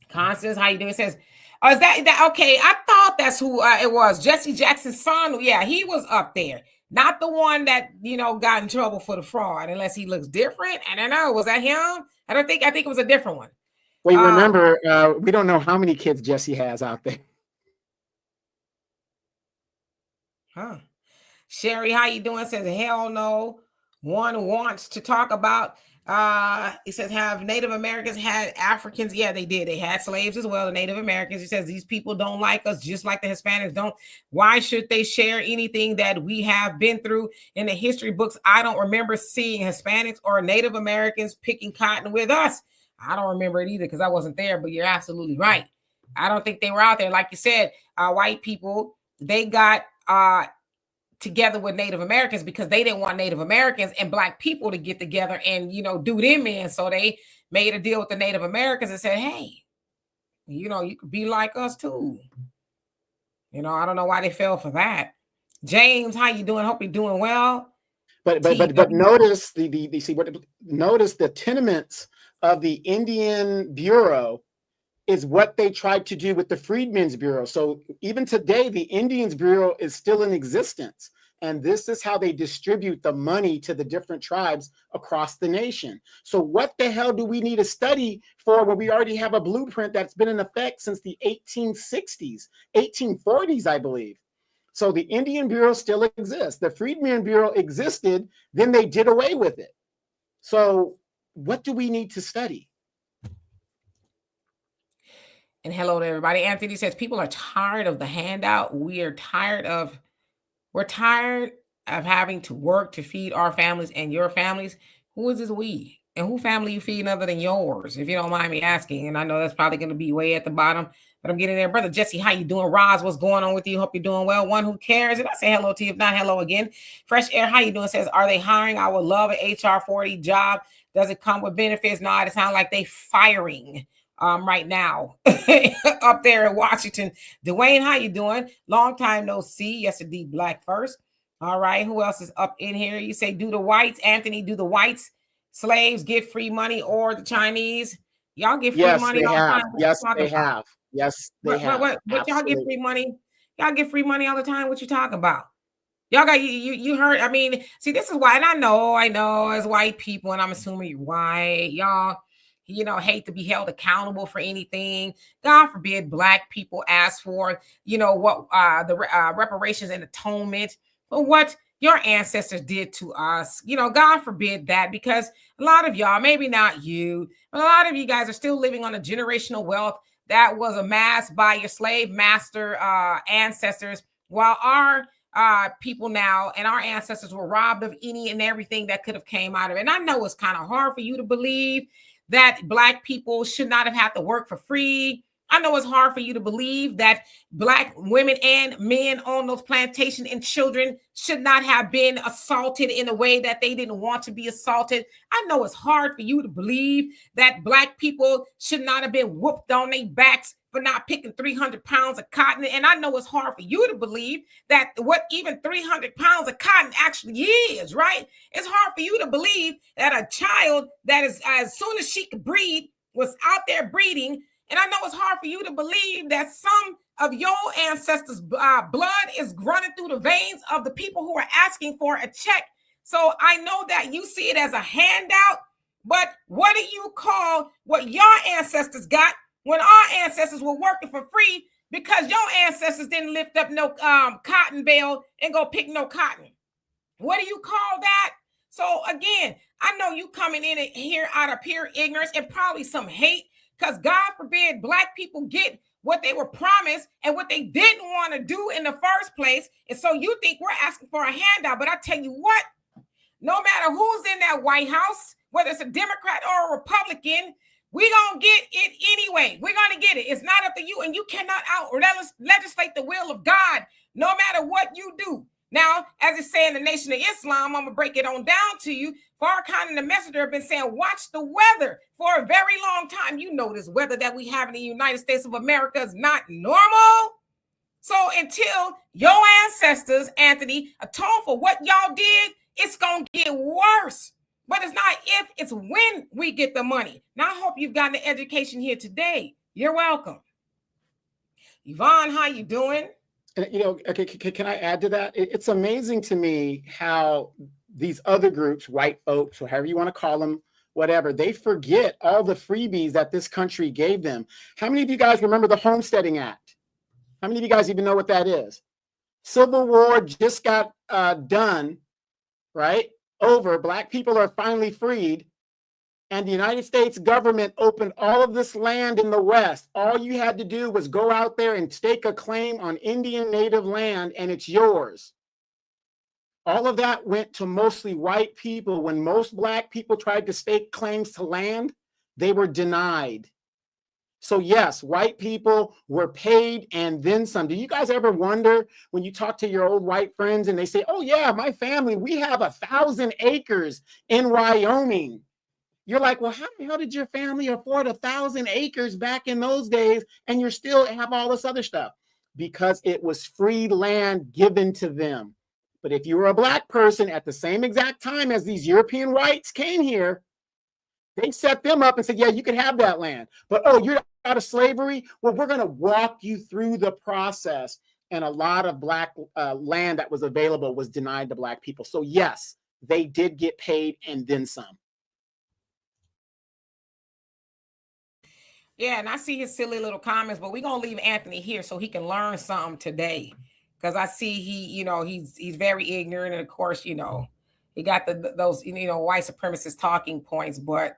Constance, how you doing? It says, oh, is that okay? I thought that's who it was. Jesse Jackson's son. Yeah, he was up there. Not the one that, got in trouble for the fraud, unless he looks different. I don't know. Was that him? I think it was a different one. Wait, remember, we don't know how many kids Jesse has out there. Huh. Sherry, how you doing? Says, hell no. One wants to talk about, he says, have Native Americans had Africans? Yeah, they did. They had slaves as well, the Native Americans. He says, these people don't like us just like the Hispanics don't. Why should they share anything that we have been through in the history books? I don't remember seeing Hispanics or Native Americans picking cotton with us. I don't remember it either because I wasn't there, but you're absolutely right. I don't think they were out there. Like you said, white people, they got together with Native Americans because they didn't want Native Americans and Black people to get together and, do them in. So they made a deal with the Native Americans and said, hey, you could be like us too. I don't know why they fell for that. James, how you doing? Hope you're doing well. But notice notice the tenements of the Indian Bureau is what they tried to do with the Freedmen's Bureau. So even today, the Indians Bureau is still in existence. And this is how they distribute the money to the different tribes across the nation. So what the hell do we need to study for when we already have a blueprint that's been in effect since the 1860s, 1840s, I believe. So the Indian Bureau still exists. The Freedmen's Bureau existed, then they did away with it. So what do we need to study? And hello to everybody. Anthony says, people are tired of the handout. We're tired of having to work to feed our families and your families. Who is this we? And who family you feeding other than yours? If you don't mind me asking. And I know that's probably going to be way at the bottom, but I'm getting there. Brother Jesse, how you doing? Roz, what's going on with you? Hope you're doing well. One who cares. Did I say hello to you? If not, hello again. Fresh Air, how you doing? Says, are they hiring? I would love an HR 40 job. Does it come with benefits? No, it sounds like they firing right now up there in Washington. Dwayne, how you doing? Long time no see. Yes, indeed. Black first. All right. Who else is up in here? You say, do the whites, Anthony, do the whites slaves get free money or the Chinese? Y'all get free money all the time. Yes, they have. Yes, they have. What y'all get free money? Y'all get free money all the time. What you talking about? Y'all got you heard. I mean, see, this is why, and I know as white people, and I'm assuming you're white, y'all, hate to be held accountable for anything. God forbid Black people ask for, what the reparations and atonement for what your ancestors did to us. God forbid that, because a lot of y'all, maybe not you, but a lot of you guys are still living on a generational wealth that was amassed by your slave master ancestors, while our people now and our ancestors were robbed of any and everything that could have came out of it. And I know it's kind of hard for you to believe that Black people should not have had to work for free. I know it's hard for you to believe that Black women and men on those plantations and children should not have been assaulted in a way that they didn't want to be assaulted. I know it's hard for you to believe that Black people should not have been whooped on their backs for not picking 300 pounds of cotton. And I know it's hard for you to believe that what even 300 pounds of cotton actually is, right? It's hard for you to believe that a child that is, as soon as she could breed, was out there breeding. And I know it's hard for you to believe that some of your ancestors' blood is running through the veins of the people who are asking for a check. So I know that you see it as a handout, but what do you call what your ancestors got when our ancestors were working for free because your ancestors didn't lift up no cotton bale and go pick no cotton? What do you call that? So again, I know you coming in here out of pure ignorance and probably some hate, because God forbid Black people get what they were promised and what they didn't want to do in the first place. And so you think we're asking for a handout. But I tell you what, no matter who's in that White House, whether it's a Democrat or a Republican, we're going to get it anyway. We're going to get it. It's not up to you. And you cannot legislate the will of God, no matter what you do. Now, as it's saying the Nation of Islam, I'm going to break it on down to you. Farrakhan and the Messenger have been saying, watch the weather for a very long time. You know, this weather that we have in the United States of America is not normal. So until your ancestors, Anthony, atone for what y'all did, it's going to get worse. But it's not if, it's when we get the money. Now, I hope you've gotten the education here today. You're welcome. Yvonne, how you doing? You know, okay, can I add to that? It's amazing to me how these other groups, white folks, or however you want to call them, whatever, they forget all the freebies that this country gave them. How many of you guys remember the Homesteading Act? How many of you guys even know what that is? Civil War just got done, right? Over. Black people are finally freed. And the United States government opened all of this land in the West. All you had to do was go out there and stake a claim on Indian native land, and it's yours. All of that went to mostly white people. When most Black people tried to stake claims to land, they were denied. So yes, white people were paid and then some. Do you guys ever wonder when you talk to your old white friends and they say, oh yeah, my family, we have 1,000 acres in Wyoming. You're like, well, how the hell did your family afford 1,000 acres back in those days and you still have all this other stuff? Because it was free land given to them. But if you were a Black person at the same exact time as these European whites came here, they set them up and said, yeah, you can have that land. But, oh, you're out of slavery? Well, we're going to walk you through the process. And a lot of Black land that was available was denied to Black people. So yes, they did get paid and then some. Yeah, and I see his silly little comments, but we're gonna leave Anthony here so he can learn something today. Because I see he's very ignorant, and of course, he got those white supremacist talking points. But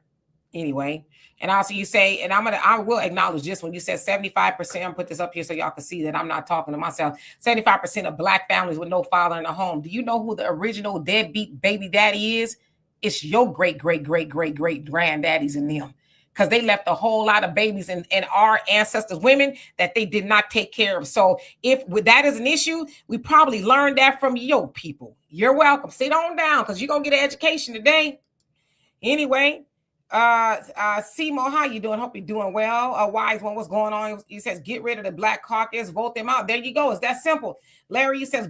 anyway, and also you say, and I will acknowledge this when you said 75%. I'm put this up here so y'all can see that I'm not talking to myself. 75% of Black families with no father in the home. Do you know who the original deadbeat baby daddy is? It's your great granddaddies and them. Because they left a whole lot of babies and our ancestors, women, that they did not take care of. So if that is an issue, we probably learned that from your people. You're welcome. Sit on down because you're going to get an education today. Anyway, Simo, how you doing? Hope you're doing well. Wise one, what's going on? He says, get rid of the Black Caucus, vote them out. There you go. It's that simple. Larry, you says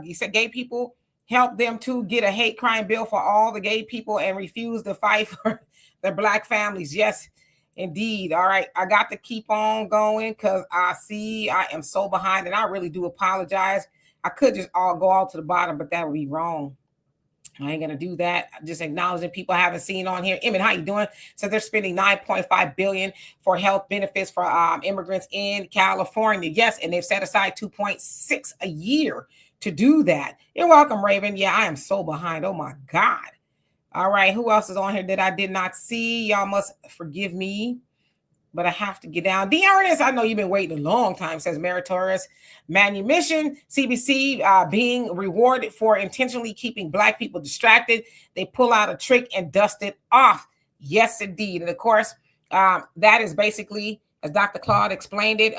you said gay people, help them to get a hate crime bill for all the gay people and refuse to fight for the Black families. Yes, indeed. All right. I got to keep on going because I am so behind, and I really do apologize. I could just go all to the bottom, but that would be wrong. I ain't going to do that. I'm just acknowledging people I haven't seen on here. Emmett, how you doing? So they're spending $9.5 billion for health benefits for immigrants in California. Yes, and they've set aside $2.6 a year to do that. You're welcome, Raven. Yeah, I am so behind. Oh, my God. All right, who else is on here that I did not see? Y'all must forgive me, but I have to get down. The Ernest, I know you've been waiting a long time, says meritorious manumission. CBC being rewarded for intentionally keeping Black people distracted. They pull out a trick and dust it off. Yes, indeed. And of course, that is basically, as Dr. Claude explained it,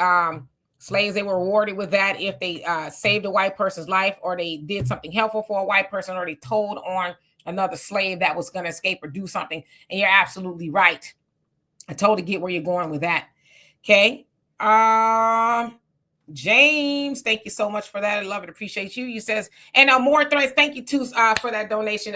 slaves, they were rewarded with that if they saved a white person's life, or they did something helpful for a white person, or they told on another slave that was going to escape or do something. And you're absolutely right. I totally get where you're going with that. Okay. James, thank you so much for that. I love it. Appreciate you. You says, and more threats. Thank you too for that donation.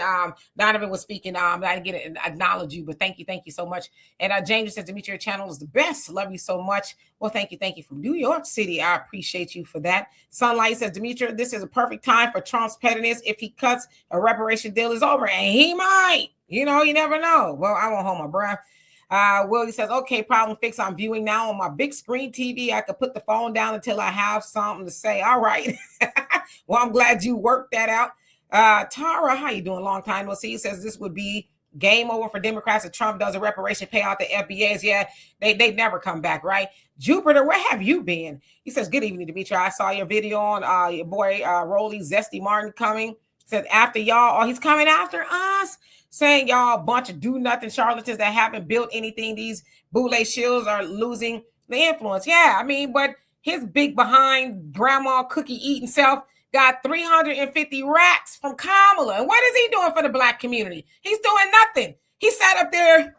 Donovan was speaking. I didn't get to acknowledge you, but thank you so much. And James says, Demetri, your channel is the best. Love you so much. Well, thank you from New York City. I appreciate you for that. Sunlight says, Demetri, this is a perfect time for Trump's pettiness. If he cuts, a reparation deal is over, and he might. You never know. Well, I won't hold my breath. Willie says, okay, problem fixed. I'm viewing now on my big screen TV. I could put the phone down until I have something to say. All right. Well, I'm glad you worked that out. Tara, how you doing? Long time no see. Says this would be game over for Democrats if Trump does a reparation payout to FBAs. Yeah, they never come back, right? Jupiter, where have you been? He says, good evening, Demetri. I saw your video on your boy Rolly Zesty Martin coming. Says after y'all, he's coming after us, saying y'all a bunch of do-nothing charlatans that haven't built anything. These Boule shields are losing the influence. Yeah, I mean, but his big behind grandma cookie eating self got 350 racks from Kamala. And what is he doing for the Black community? He's doing nothing. He sat up there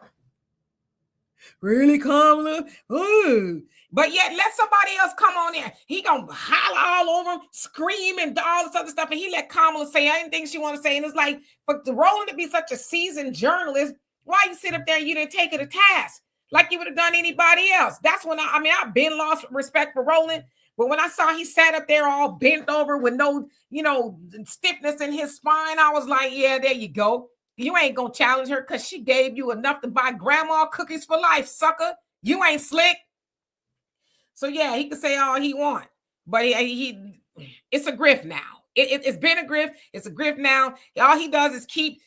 Really, Kamala? Ooh. But yet, let somebody else come on there. He gonna holler all over him, scream and all this other stuff, and he let Kamala say anything she want to say. And it's like, but Roland to be such a seasoned journalist, why you sit up there and you didn't take it to task like you would have done anybody else? That's when I've been lost respect for Roland. But when I saw he sat up there all bent over with no, stiffness in his spine, I was like, yeah, there you go. You ain't gonna challenge her because she gave you enough to buy grandma cookies for life, sucker. You ain't slick. So yeah, he can say all he want, but he it's a grift now. It's been a grift. It's a grift now. All he does is keep,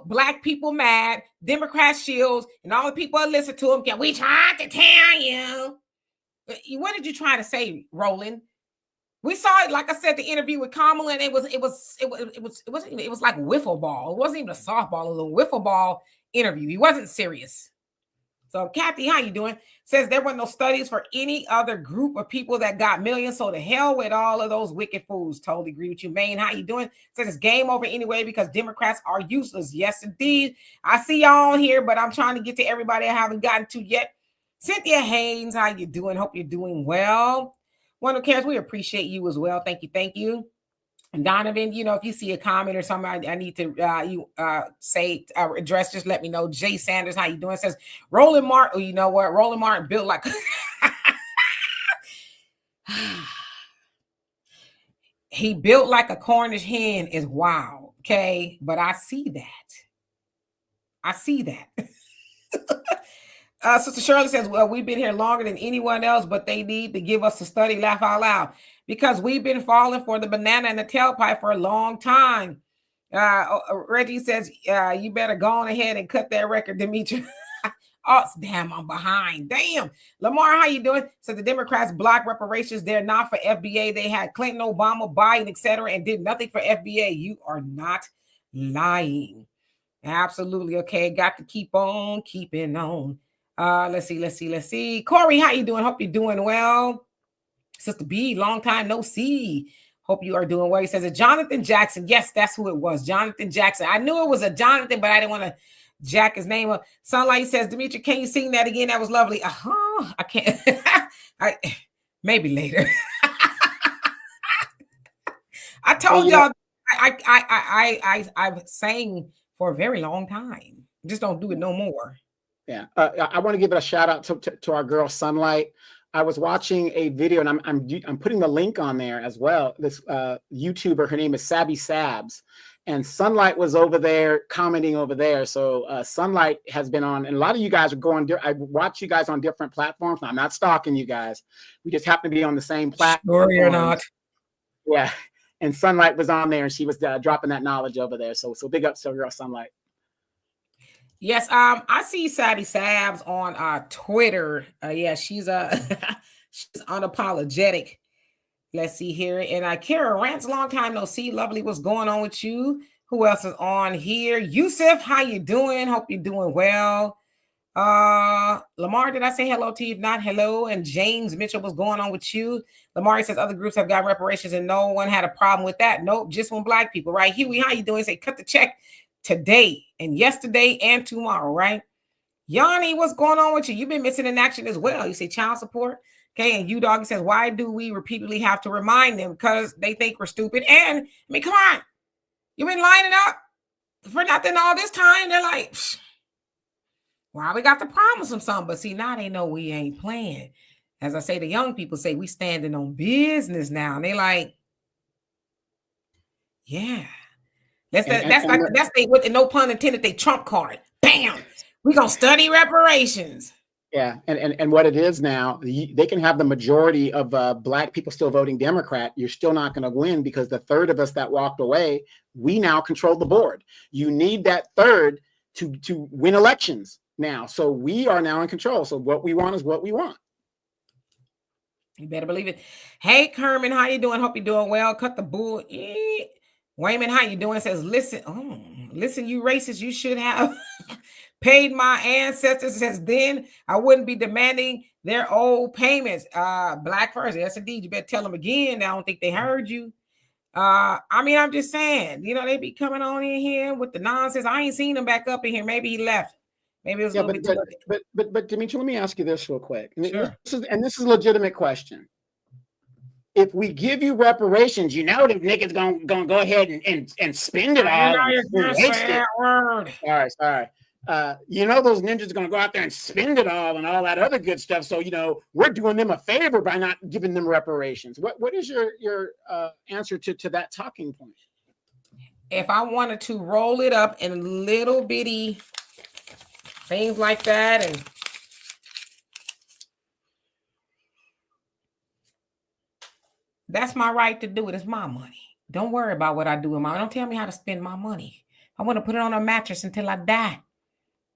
black people mad, Democrat shields, and all the people that listen to him. We tried to tell you. What did you try to say, Roland? We saw it, like I said, the interview with Kamala, and it was like wiffle ball. It wasn't even a softball, it was a wiffle ball interview. He wasn't serious. So Kathy, how you doing? Says there were no studies for any other group of people that got millions. So the hell with all of those wicked fools. Totally agree with you. Maine, how you doing? Says it's game over anyway because Democrats are useless. Yes, indeed. I see y'all here, but I'm trying to get to everybody I haven't gotten to yet. Cynthia Haynes, how you doing? Hope you're doing well. One who cares, we appreciate you as well. Thank you. Thank you. And Donovan, if you see a comment or something I need to address, just let me know. Jay Sanders, how you doing? Says Roland Martin. Oh, you know what? Roland Martin built like he built like a Cornish hen is wild. Okay, but I see that. Sister Shirley says, well, we've been here longer than anyone else, but they need to give us a study, laugh out loud, because we've been falling for the banana and the tailpipe for a long time. Reggie says, you better go on ahead and cut that record, Demetri. Oh, damn, I'm behind. Damn. Lamar, how you doing? So the Democrats block reparations. They're not for FBA. They had Clinton, Obama, Biden, etc., and did nothing for FBA. You are not lying. Absolutely. Okay. Got to keep on keeping on. Let's see. Corey, how you doing? Hope you're doing well. Sister B, long time no see. Hope you are doing well. He says, Jonathan Jackson. Yes, that's who it was. Jonathan Jackson. I knew it was a Jonathan, but I didn't want to jack his name up. Sunlight says, Demetri, can you sing that again? That was lovely. I can't. Maybe later. I told y'all I've sang for a very long time. Just don't do it no more. Yeah, I want to give it a shout out to our girl Sunlight. I was watching a video, and I'm putting the link on there as well. This YouTuber, her name is Sabby Sabs, and Sunlight was over there commenting over there. So Sunlight has been on, and a lot of you guys are going. I watch you guys on different platforms. Now, I'm not stalking you guys. We just happen to be on the same platform. Sorry or not. Yeah, and Sunlight was on there, and she was dropping that knowledge over there. So big ups to girl Sunlight. Yes, I see Sadie Sabs on Twitter. Yeah, she's she's unapologetic. Let's see here. And Kara Rants, long time no see. Lovely, what's going on with you? Who else is on here? Yusuf, how you doing? Hope you're doing well. Lamar, did I say hello to you? If not, hello. And James Mitchell, what's going on with you? Lamar says other groups have got reparations and no one had a problem with that. Nope, just when black people, right? Huey, how you doing? Say cut the check today and yesterday and tomorrow, right? Yanni, what's going on with you? You've been missing in action as well. You say child support. Okay, and U-Dog says, why do we repeatedly have to remind them? Because they think we're stupid. And I mean, come on. You've been lining up for nothing all this time. They're like, why we got to promise them something? But see, now they know we ain't playing. As I say, the young people say we standing on business now. And they like, yeah. That's with no pun intended, they trump card. Bam! We're gonna study reparations. Yeah, and what it is now, they can have the majority of black people still voting Democrat. You're still not going to win because the third of us that walked away, we now control the board. You need that third to win elections now. So we are now in control. So what we want is what we want. You better believe it. Hey, Kerman, how you doing? Hope you're doing well. Cut the bull. Wayman, how you doing? It says, listen, you racist, you should have paid my ancestors. It says, then I wouldn't be demanding their old payments. Black first. Yes, indeed. You better tell them again. I don't think they heard you. I mean, I'm just saying, they be coming on in here with the nonsense. I ain't seen him back up in here. Maybe he left. Maybe it was a Yeah, little bit too much. but Demetri, let me ask you this real quick. And Sure. this is a legitimate question. If we give you reparations, you know the niggas gonna go ahead and spend it all and waste it. Word. Sorry. You know those ninjas are gonna go out there and spend it all and all that other good stuff. So we're doing them a favor by not giving them reparations. What is your answer to that talking point? If I wanted to roll it up in little bitty things like that, and that's my right to do it. It's my money. Don't worry about what I do with mine. Don't tell me how to spend my money. I want to put it on a mattress until I die.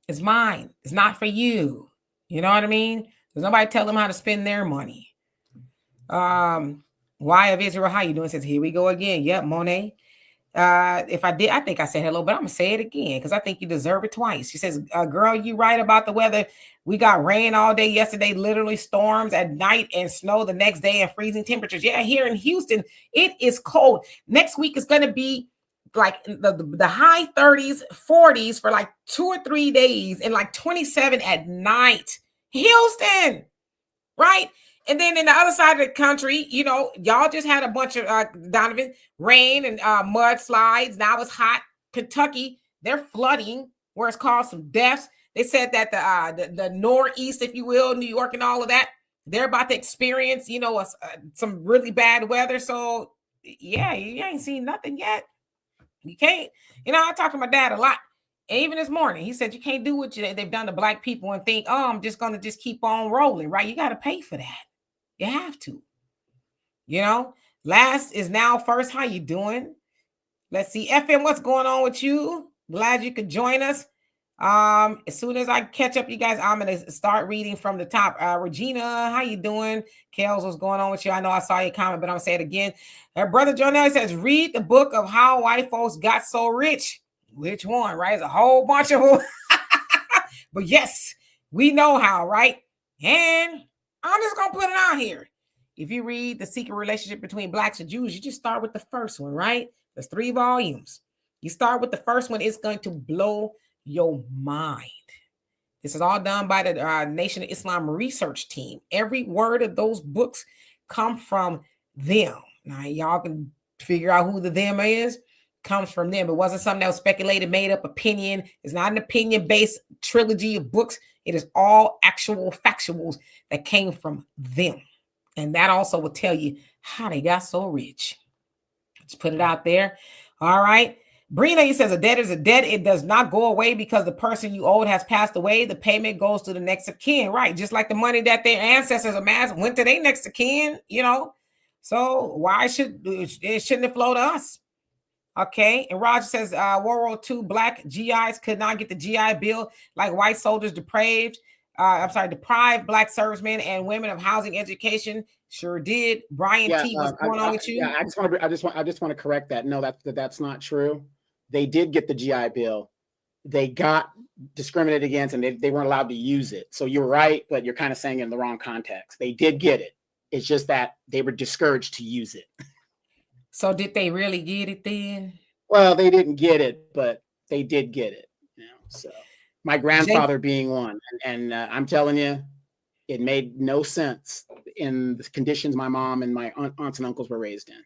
It's mine. It's not for you. You know what I mean? There's nobody tell them how to spend their money. Why of Israel? How you doing? Says, here we go again. Yep, Monet. If I did, I think I said hello, but I'm gonna say it again because I think you deserve it twice. She says, girl, you right about the weather. We got rain all day yesterday, literally storms at night and snow the next day and freezing temperatures. Yeah, here in Houston, it is cold. Next week is gonna be like the high 30s, 40s for like 2 or 3 days and like 27 at night. Houston, right? And then in the other side of the country, y'all just had a bunch of Donovan rain and mudslides. Now it's hot. Kentucky, they're flooding where it's caused some deaths. They said that the Northeast, if you will, New York and all of that, they're about to experience, some really bad weather. So yeah, you ain't seen nothing yet. You can't. I talk to my dad a lot. And even this morning, he said you can't do what they've done to Black people and think, oh, I'm just going to just keep on rolling, right? You got to pay for that. You have to. Last is now first. How you doing? Let's see. FM, what's going on with you? Glad you could join us. As soon as I catch up, you guys, I'm going to start reading from the top. Regina, how you doing? Kels, what's going on with you? I know I saw your comment, but I'm going to say it again. Brother Jonelle says, read the book of how white folks got so rich. Which one, right? It's a whole bunch of them. But yes, we know how, right? And I'm just going to put it out here. If you read The Secret Relationship Between Blacks and Jews, you just start with the first one, right? There's 3 volumes. You start with the first one. It's going to blow your mind. This is all done by the Nation of Islam research team. Every word of those books come from them. Now, y'all can figure out who the them is. Comes from them. It wasn't something that was speculated, made up opinion. It's not an opinion-based trilogy of books. It is all actual factuals that came from them. And that also will tell you how they got so rich. Let's put it out there. All right. Brina, he says, a debt is a debt. It does not go away because the person you owed has passed away. The payment goes to the next of kin, right? Just like the money that their ancestors amassed went to their next of kin, So why it shouldn't have flowed to us? Okay. And Roger says, World War II, Black GIs could not get the GI Bill like white soldiers deprived Black servicemen and women of housing, education. Sure did. Brian T, what's going on with you? Yeah, I just want to correct that. No, that's not true. They did get the GI Bill. They got discriminated against, and they weren't allowed to use it. So you're right, but you're kind of saying it in the wrong context. They did get it. It's just that they were discouraged to use it. So did they really get it then? Well, they didn't get it, but they did get it. So my grandfather being one, and I'm telling you, it made no sense in the conditions my mom and my aunts and uncles were raised in.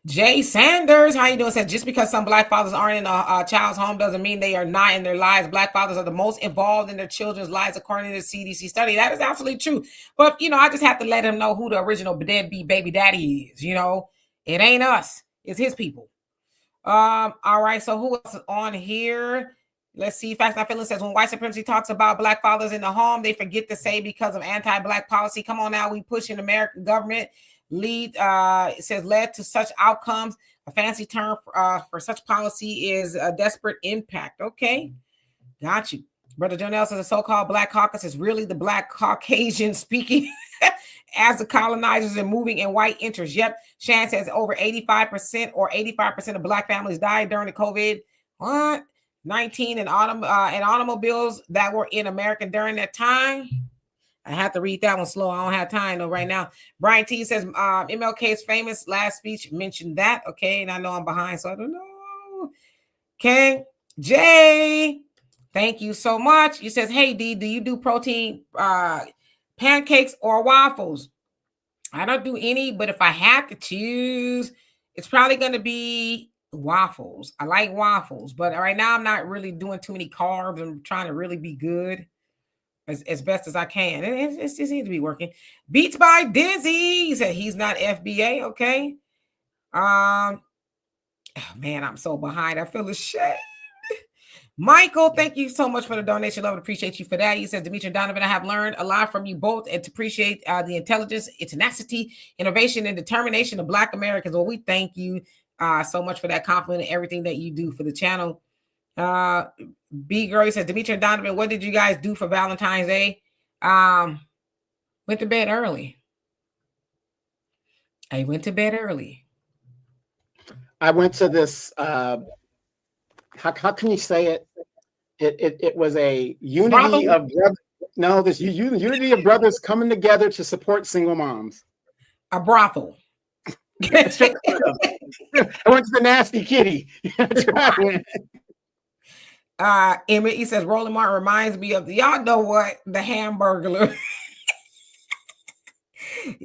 Jay Sanders, how you doing? Says, just because some Black fathers aren't in a child's home doesn't mean they are not in their lives. Black fathers are the most involved in their children's lives, according to the CDC study. That is absolutely true. But, I just have to let him know who the original deadbeat baby daddy is. It ain't us. It's his people. All right. So who else is on here? Let's see. Facts Not Feelings says, when white supremacy talks about Black fathers in the home, they forget to say because of anti-Black policy. Come on now. We push in American government. Led to such outcomes. A fancy term for such policy is a desperate impact. Okay, got you. Brother Jonelle says the so-called Black Caucus is really the Black Caucasian speaking as the colonizers and moving in white interests. Yep. Shan says over 85% of Black families died during the COVID-19 and automobiles that were in America during that time. I have to read that one slow. I don't have time though right now. Brian T says MLK's famous last speech mentioned that. Okay, and I know I'm behind, so I don't know. Okay, Jay, Thank you so much. He says, hey, D, do you do protein pancakes or waffles? I don't do any, but if I had to choose, it's probably going to be waffles. I like waffles, but right now I'm not really doing too many carbs. I'm trying to really be good as best as I can. It seems to be working. Beats by Dizzy. He said he's not FBA. Okay. Oh man, I'm so behind. I feel ashamed. Michael, thank you so much for the donation. Love and appreciate you for that. He says, Dimitri and Donovan, I have learned a lot from you both and to appreciate the intelligence, tenacity, innovation, and determination of Black Americans. Well, we thank you so much for that compliment and everything that you do for the channel. B Girl, he says, Dimitri and Donovan, what did you guys do for Valentine's Day? Went to bed early. I went to bed early. I went to this... How can you say it? It was a unity of brothers. No, this unity of brothers coming together to support single moms. A brothel. I went to the Nasty Kitty. Emmett, he says Roland Martin reminds me of y'all know what, the Hamburglar.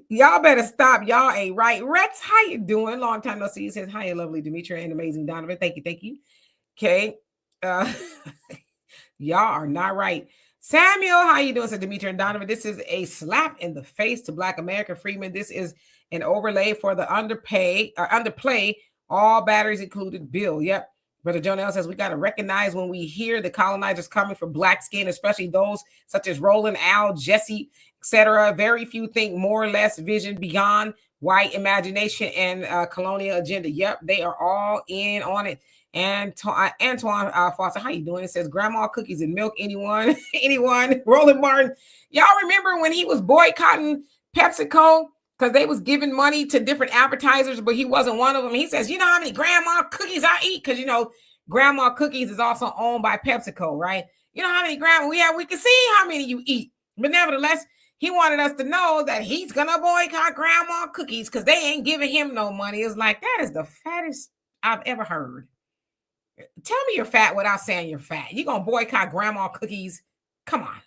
Y'all better stop. Y'all ain't right. Rex, how you doing? Long time no see. He says, hi, lovely Dimitri and amazing Donovan. Thank you. Okay. Y'all are not right. Samuel, how you doing? So Dimitri and Donovan, this is a slap in the face to Black American freedmen. This is an overlay for the underplay, all batteries included bill. Yep. Brother Jonell says we got to recognize when we hear the colonizers coming for Black skin, especially those such as Roland, Al, Jesse, etc. Very few think more or less vision beyond white imagination and colonial agenda. Yep, they are all in on it. And Antoine Foster, how you doing? It says grandma cookies and milk. Anyone? Roland Martin. Y'all remember when he was boycotting PepsiCo because they was giving money to different advertisers, but he wasn't one of them. He says, you know how many grandma cookies I eat? Because grandma cookies is also owned by PepsiCo, right? You know how many grandma we can see how many you eat. But nevertheless, he wanted us to know that he's gonna boycott grandma cookies because they ain't giving him no money. It's like, that is the fattest I've ever heard. Tell me you're fat without saying you're fat. You're going to boycott grandma cookies? Come on.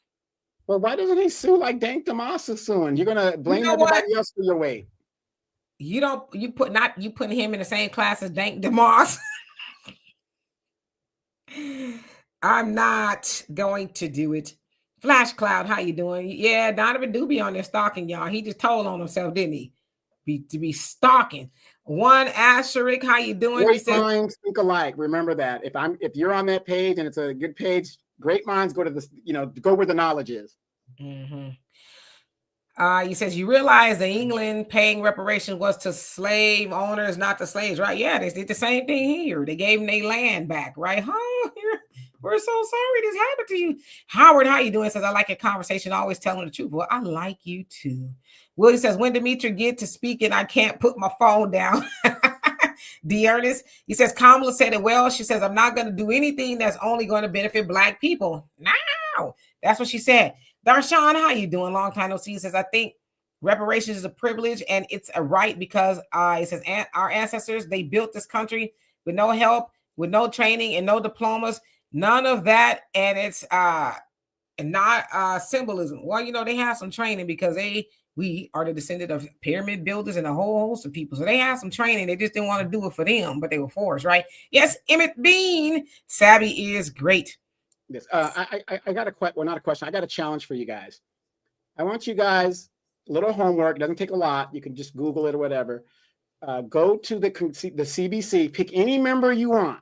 Well, why doesn't he sue like Dank DeMoss is suing? You're going to blame everybody else for your weight. You putting him in the same class as Dank DeMoss. I'm not going to do it. Flash Cloud, how you doing? Yeah, Donovan do be on there stalking y'all. He just told on himself, didn't he? To be stalking. One Asherik, how you doing? Great minds think alike. Remember that. If you're on that page and it's a good page, great minds go to this, go where the knowledge is. Mm-hmm. He says you realize that England paying reparations was to slave owners, not the slaves, right? Yeah, they did the same thing here. They gave them their land back, right? Huh? We're so sorry this happened to you. Howard, how you doing? Says I like your conversation, always telling the truth. Well, I like you too. Willie says, when Dimitri get to speaking, I can't put my phone down. D. Ernest, he says, Kamala said it well. She says, I'm not going to do anything that's only going to benefit Black people. No, that's what she said. Darshan, how you doing? Long time no see. He says, I think reparations is a privilege and it's a right because he says, our ancestors, they built this country with no help, with no training and no diplomas, none of that. And it's not symbolism. Well, they have some training because we are the descendant of pyramid builders and a whole host of people. So they have some training. They just didn't want to do it for them, but they were forced, right? Yes, Emmett Bean, savvy is great. Yes, I got not a question. I got a challenge for you guys. I want you guys, a little homework. It doesn't take a lot. You can just Google it or whatever. Go to the CBC, pick any member you want.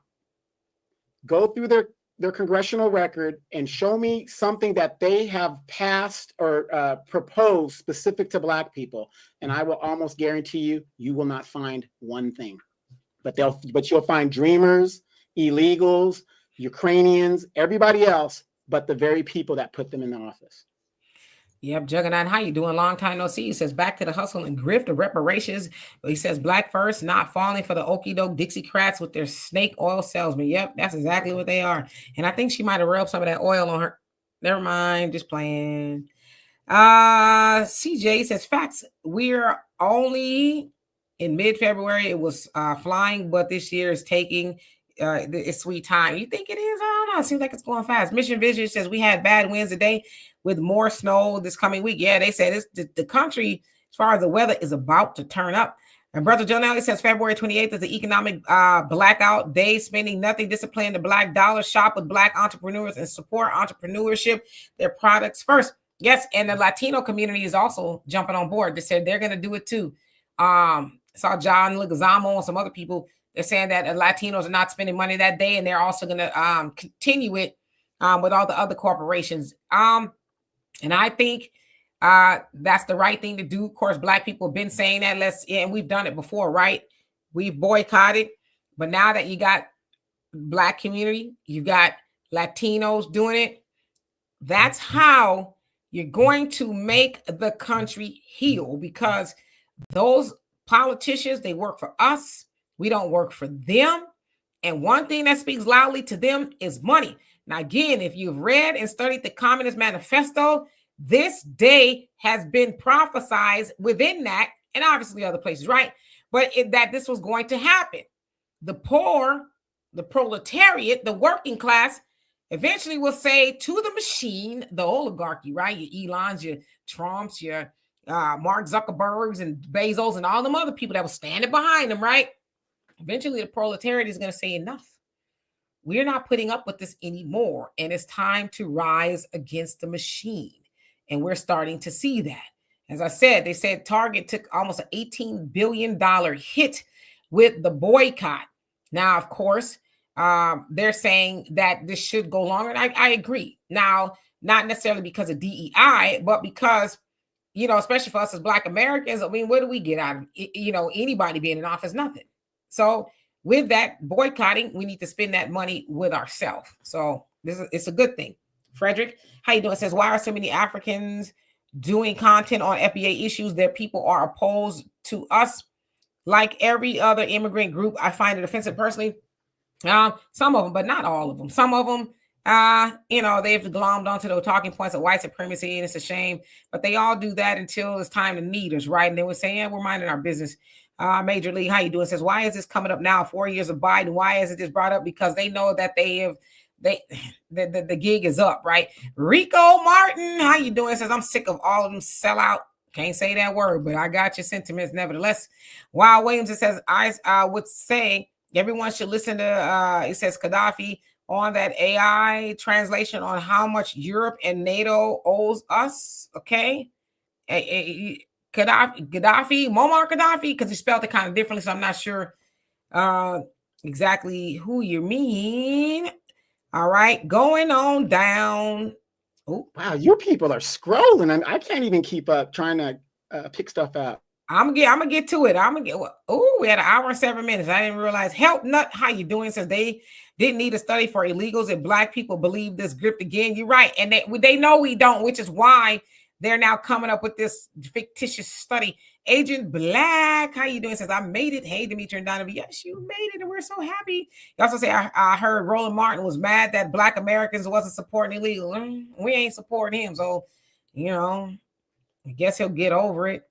Go through their congressional record and show me something that they have passed or proposed specific to Black people. And I will almost guarantee you will not find one thing. But you'll find dreamers, illegals, Ukrainians, everybody else, but the very people that put them in the office. Yep, Juggernaut, how you doing? Long time no see. He says, back to the hustle and grift of reparations. He says, Black first, not falling for the okie doke Dixiecrats with their snake oil salesmen. Yep, that's exactly what they are. And I think she might have rubbed some of that oil on her. Never mind, just playing. CJ says, facts, we're only in mid-February. It was flying, but this year is taking it's sweet time. You think it is? I don't know. It seems like it's going fast. Mission Vision says we had bad winds today with more snow this coming week. Yeah, they said the country, as far as the weather, is about to turn up. And Brother Jonelli says February 28th is the economic blackout day, spending nothing, discipline the black dollar, shop with black entrepreneurs, and support entrepreneurship, their products first. Yes, and the Latino community is also jumping on board. They said they're going to do it too. Saw John Leguizamo and some other people. They're saying that Latinos are not spending money that day, and they're also going to continue it with all the other corporations. And I think that's the right thing to do. Of course, black people have been saying that. And we've done it before, right? We've boycotted, but now that you got black community, you got Latinos doing it. That's how you're going to make the country heal, because those politicians, they work for us. We don't work for them. And one thing that speaks loudly to them is money. Now, again, if you've read and studied the Communist Manifesto, this day has been prophesized within that, and obviously other places, right? But that this was going to happen. The poor, the proletariat, the working class eventually will say to the machine, the oligarchy, right? Your Elons, your Trumps, your Mark Zuckerbergs and Bezos and all them other people that were standing behind them, right? Eventually the proletariat is going to say enough. We're not putting up with this anymore. And it's time to rise against the machine. And we're starting to see that. As I said, they said Target took almost an $18 billion hit with the boycott. Now, of course, they're saying that this should go longer. And I agree. Now, not necessarily because of DEI, but because, you know, especially for us as Black Americans, I mean, what do we get out of, you know, anybody being in office? Nothing. So with that boycotting, we need to spend that money with ourselves. So it's a good thing. Frederick, how you doing? It says, why are so many Africans doing content on FBA issues that people are opposed to us? Like every other immigrant group, I find it offensive personally. Some of them, but not all of them. Some of them, you know, they've glommed onto those talking points of white supremacy, and it's a shame. But they all do that until it's time to need us, right? And they would say, yeah, we're minding our business. Major League, how you doing? It says, why is this coming up now? 4 years of Biden. Why is it just brought up? Because they know that the gig is up, right? Rico Martin, how you doing? It says, I'm sick of all of them sellout. Can't say that word, but I got your sentiments nevertheless. Wild Williams, it says, I would say everyone should listen to, it says Gaddafi on that AI translation on how much Europe and NATO owes us. Okay. Gaddafi, Muammar Gaddafi, because he spelled it kind of differently. So I'm not sure exactly who you mean. All right. Going on down. Oh, wow. You people are scrolling, and I can't even keep up trying to pick stuff out. I'm gonna get to it. Oh, we had an hour and 7 minutes. I didn't realize. Help Nut, how you doing? Says they didn't need a study for illegals and Black people believe this grift again. You're right, and they know we don't, which is why they're now coming up with this fictitious study. Agent Black, how you doing? Says I made it. Hey, Dimitri and Donovan. Yes, you made it, and we're so happy. You also say I heard Roland Martin was mad that Black Americans wasn't supporting illegal. We ain't supporting him, so you know, I guess he'll get over it.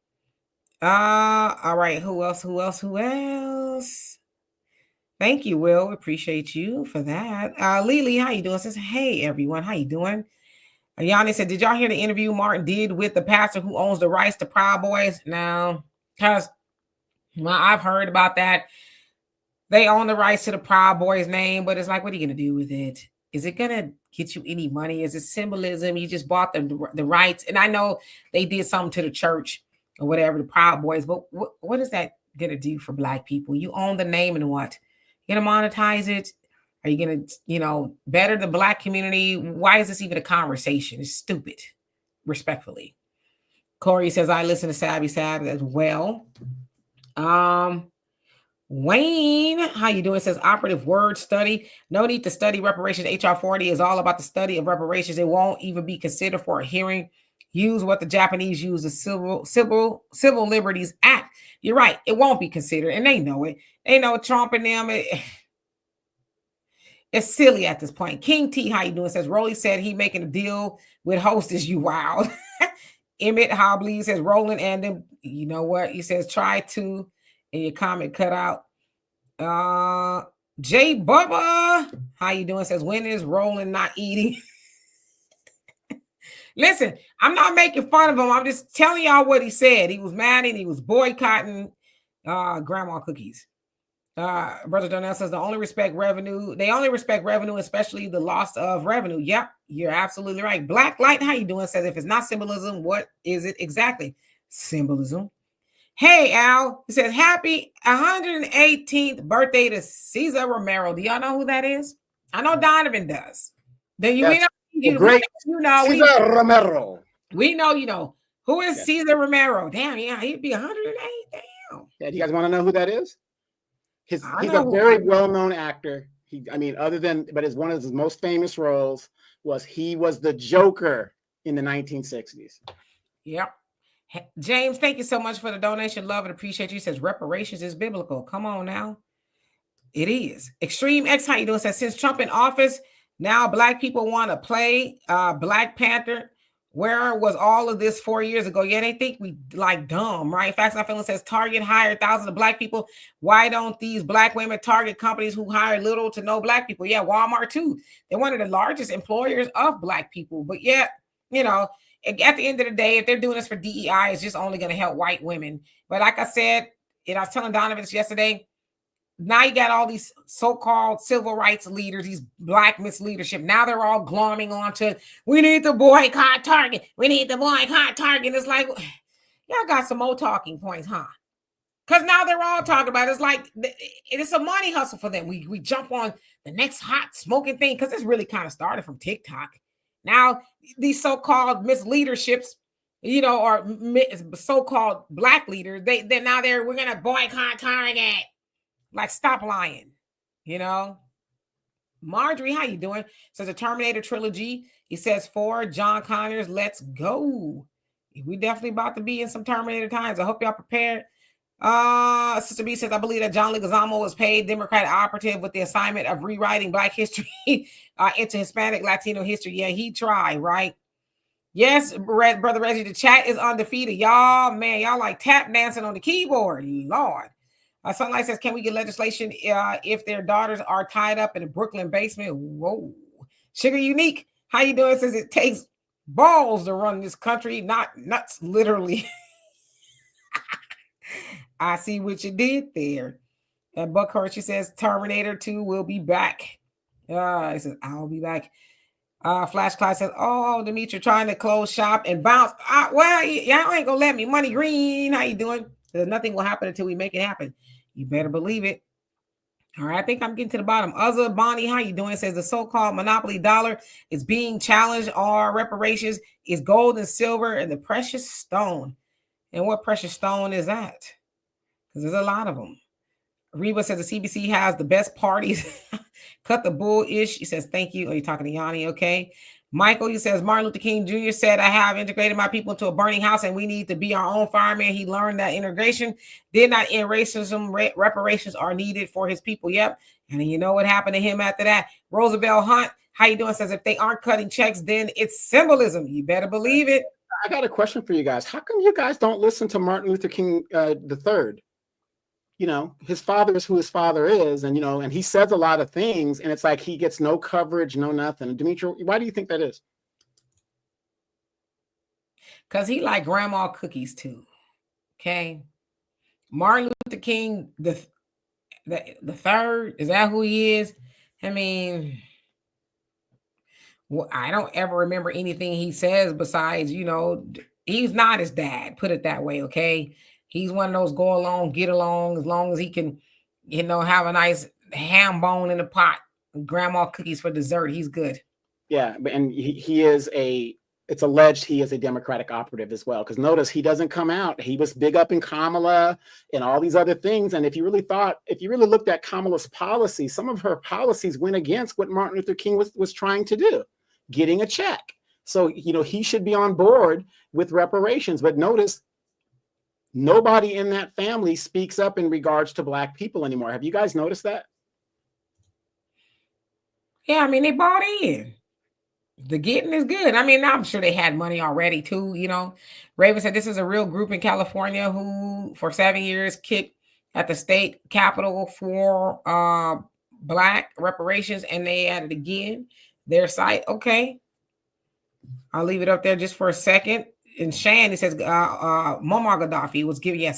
All right. Who else? Thank you, Will. Appreciate you for that. Lily, how you doing? Says, hey everyone, how you doing? Yanni said, did y'all hear the interview Martin did with the pastor who owns the rights to Proud Boys? Now, because I've heard about that. They own the rights to the Proud Boys name, but it's like, what are you gonna do with it? Is it gonna get you any money? Is it symbolism? You just bought the rights, and I know they did something to the church or whatever, the Proud Boys, but what is that gonna do for Black people? You own the name, and what? You're gonna monetize it? Are you gonna, you know, better the Black community? Why is this even a conversation? It's stupid, respectfully. Corey says, I listen to Savvy Sav as well. Wayne, how you doing? Says operative word study. No need to study reparations. HR 40 is all about the study of reparations. It won't even be considered for a hearing. Use what the Japanese use, the Civil Liberties Act. You're right. It won't be considered, and they know it. They know Trump and them. It's silly at this point. King T, how you doing? Says Rolly said he making a deal with Hostess. You wild. Emmett Hobley says Roland and them. You know what? He says try to, and your comment cut out. Jay Bubba, how you doing? Says, when is rolling, not eating? Listen, I'm not making fun of him. I'm just telling y'all what he said. He was mad and he was boycotting grandma cookies. Brother Donnell says they only respect revenue, especially the loss of revenue. Yep, you're absolutely right. Black Light, how you doing? Says, if it's not symbolism, what is it exactly? Symbolism. Hey, Al, he says, happy 118th birthday to Cesar Romero. Do y'all know who that is? I know Donovan does. Then you, Yes, we know, great Cesar Romero. we know, you know. Who is Cesar Romero? Damn, yeah, he'd be 108. Damn. Yeah, do you guys want to know who that is? He's know a very well-known actor. But one of his most famous roles was he was the Joker in the 1960s. Yep. James, thank you so much for the donation. Love and appreciate you. He says reparations is biblical. Come on now. It is. Extreme X, how you doing? Says, since Trump in office, now Black people want to play Black Panther. Where was all of this 4 years ago? Yeah, they think we like dumb, right? Facts Not Feeling says, Target hired thousands of Black people. Why don't these Black women target companies who hire little to no Black people? Yeah, Walmart too. They're one of the largest employers of Black people. But yet, you know, at the end of the day, if they're doing this for DEI, it's just only going to help white women. But like I said, and I was telling Donovan this yesterday, now you got all these so-called civil rights leaders, these Black misleadership. Now they're all glomming onto, we need to boycott Target. We need to boycott Target. It's like, y'all got some more talking points, huh? Because now they're all talking about it. It's like, it's a money hustle for them. We jump on the next hot smoking thing because this really kind of started from TikTok. Now, these so-called misleaderships, you know, or so-called Black leaders, we're going to boycott Target. Like, stop lying, you know. Marjorie, how you doing? Says the Terminator trilogy. He says 4, John Connors, let's go. We definitely about to be in some Terminator times. I hope y'all prepared. Sister B says, I believe that John Leguizamo was paid Democratic operative with the assignment of rewriting Black history into Hispanic Latino history. Yeah, he tried, right? Yes, Brother Reggie, the chat is undefeated. Y'all, man, y'all like tap dancing on the keyboard. Lord. Sunlight says, can we get legislation if their daughters are tied up in a Brooklyn basement? Whoa. Sugar Unique, how you doing? Says it takes balls to run this country, not nuts, literally. I see what you did there. And Buckhurst, she says, Terminator 2 will be back. He says, I'll be back. Flash Clyde says, oh, Demetri trying to close shop and bounce. Well, y'all ain't gonna let me. Money Green, how you doing? Nothing will happen until we make it happen. You better believe it. All right, I think I'm getting to the bottom. Uzza Bonnie, how you doing? It says the so-called monopoly dollar is being challenged. Our reparations is gold and silver and the precious stone. And what precious stone is that? Because there's a lot of them. Reba says the CBC has the best parties. Cut the bull-ish. He says, thank you. Oh, you're talking to Yanni, okay. Michael, he says, Martin Luther King Jr. said, I have integrated my people into a burning house and we need to be our own fireman. He learned that integration did not end racism. Reparations are needed for his people. Yep. And then you know what happened to him after that? Roosevelt Hunt, how you doing? Says, if they aren't cutting checks, then it's symbolism. You better believe it. I got a question for you guys. How come you guys don't listen to Martin Luther King III? You know, his father is who his father is, and, you know, and he says a lot of things, and it's like he gets no coverage, no nothing. Demetri, why do you think that is? Because he like grandma cookies too. Okay. Martin Luther King, the third, is that who he is? I mean, well, I don't ever remember anything he says besides, you know, he's not his dad, put it that way, okay? He's one of those go along, get along, as long as he can, you know, have a nice ham bone in the pot, grandma cookies for dessert. He's good. Yeah, and he is it's alleged he is a Democratic operative as well. Because notice he doesn't come out. He was big up in Kamala and all these other things. And if you really looked at Kamala's policies, some of her policies went against what Martin Luther King was trying to do, getting a check. So, you know, he should be on board with reparations. But notice, nobody in that family speaks up in regards to Black people anymore. Have you guys noticed that? Yeah, I mean, they bought in. The getting is good. I mean, I'm sure they had money already too, you know. Raven said this is a real group in California who for 7 years kicked at the state capitol for Black reparations, and they added again their site. Okay, I'll leave it up there just for a second. And Shan, it says Muammar Gaddafi was giving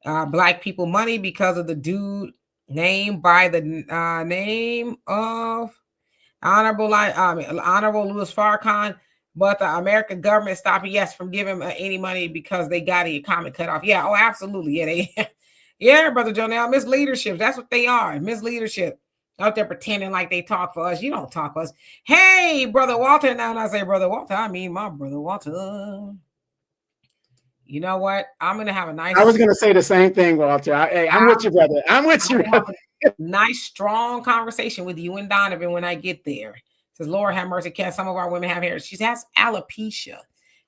black people money because of the dude named by the name of Honorable Louis Farrakhan, but the American government stopped from giving any money because they got a comment cut off. Yeah, oh, absolutely. Yeah, they, yeah, Brother Jonell, misleadership. That's what they are, misleadership. Out there pretending like they talk for us. You don't talk for us. Hey, Brother Walter. Now, when I say Brother Walter, I mean my Brother Walter. You know what? I'm gonna have a nice. I was gonna say the same thing, Walter. I'm with you, brother. I'm with you. Nice, strong conversation with you and Donovan when I get there. It says, Lord have mercy, can some of our women have hair? She has alopecia,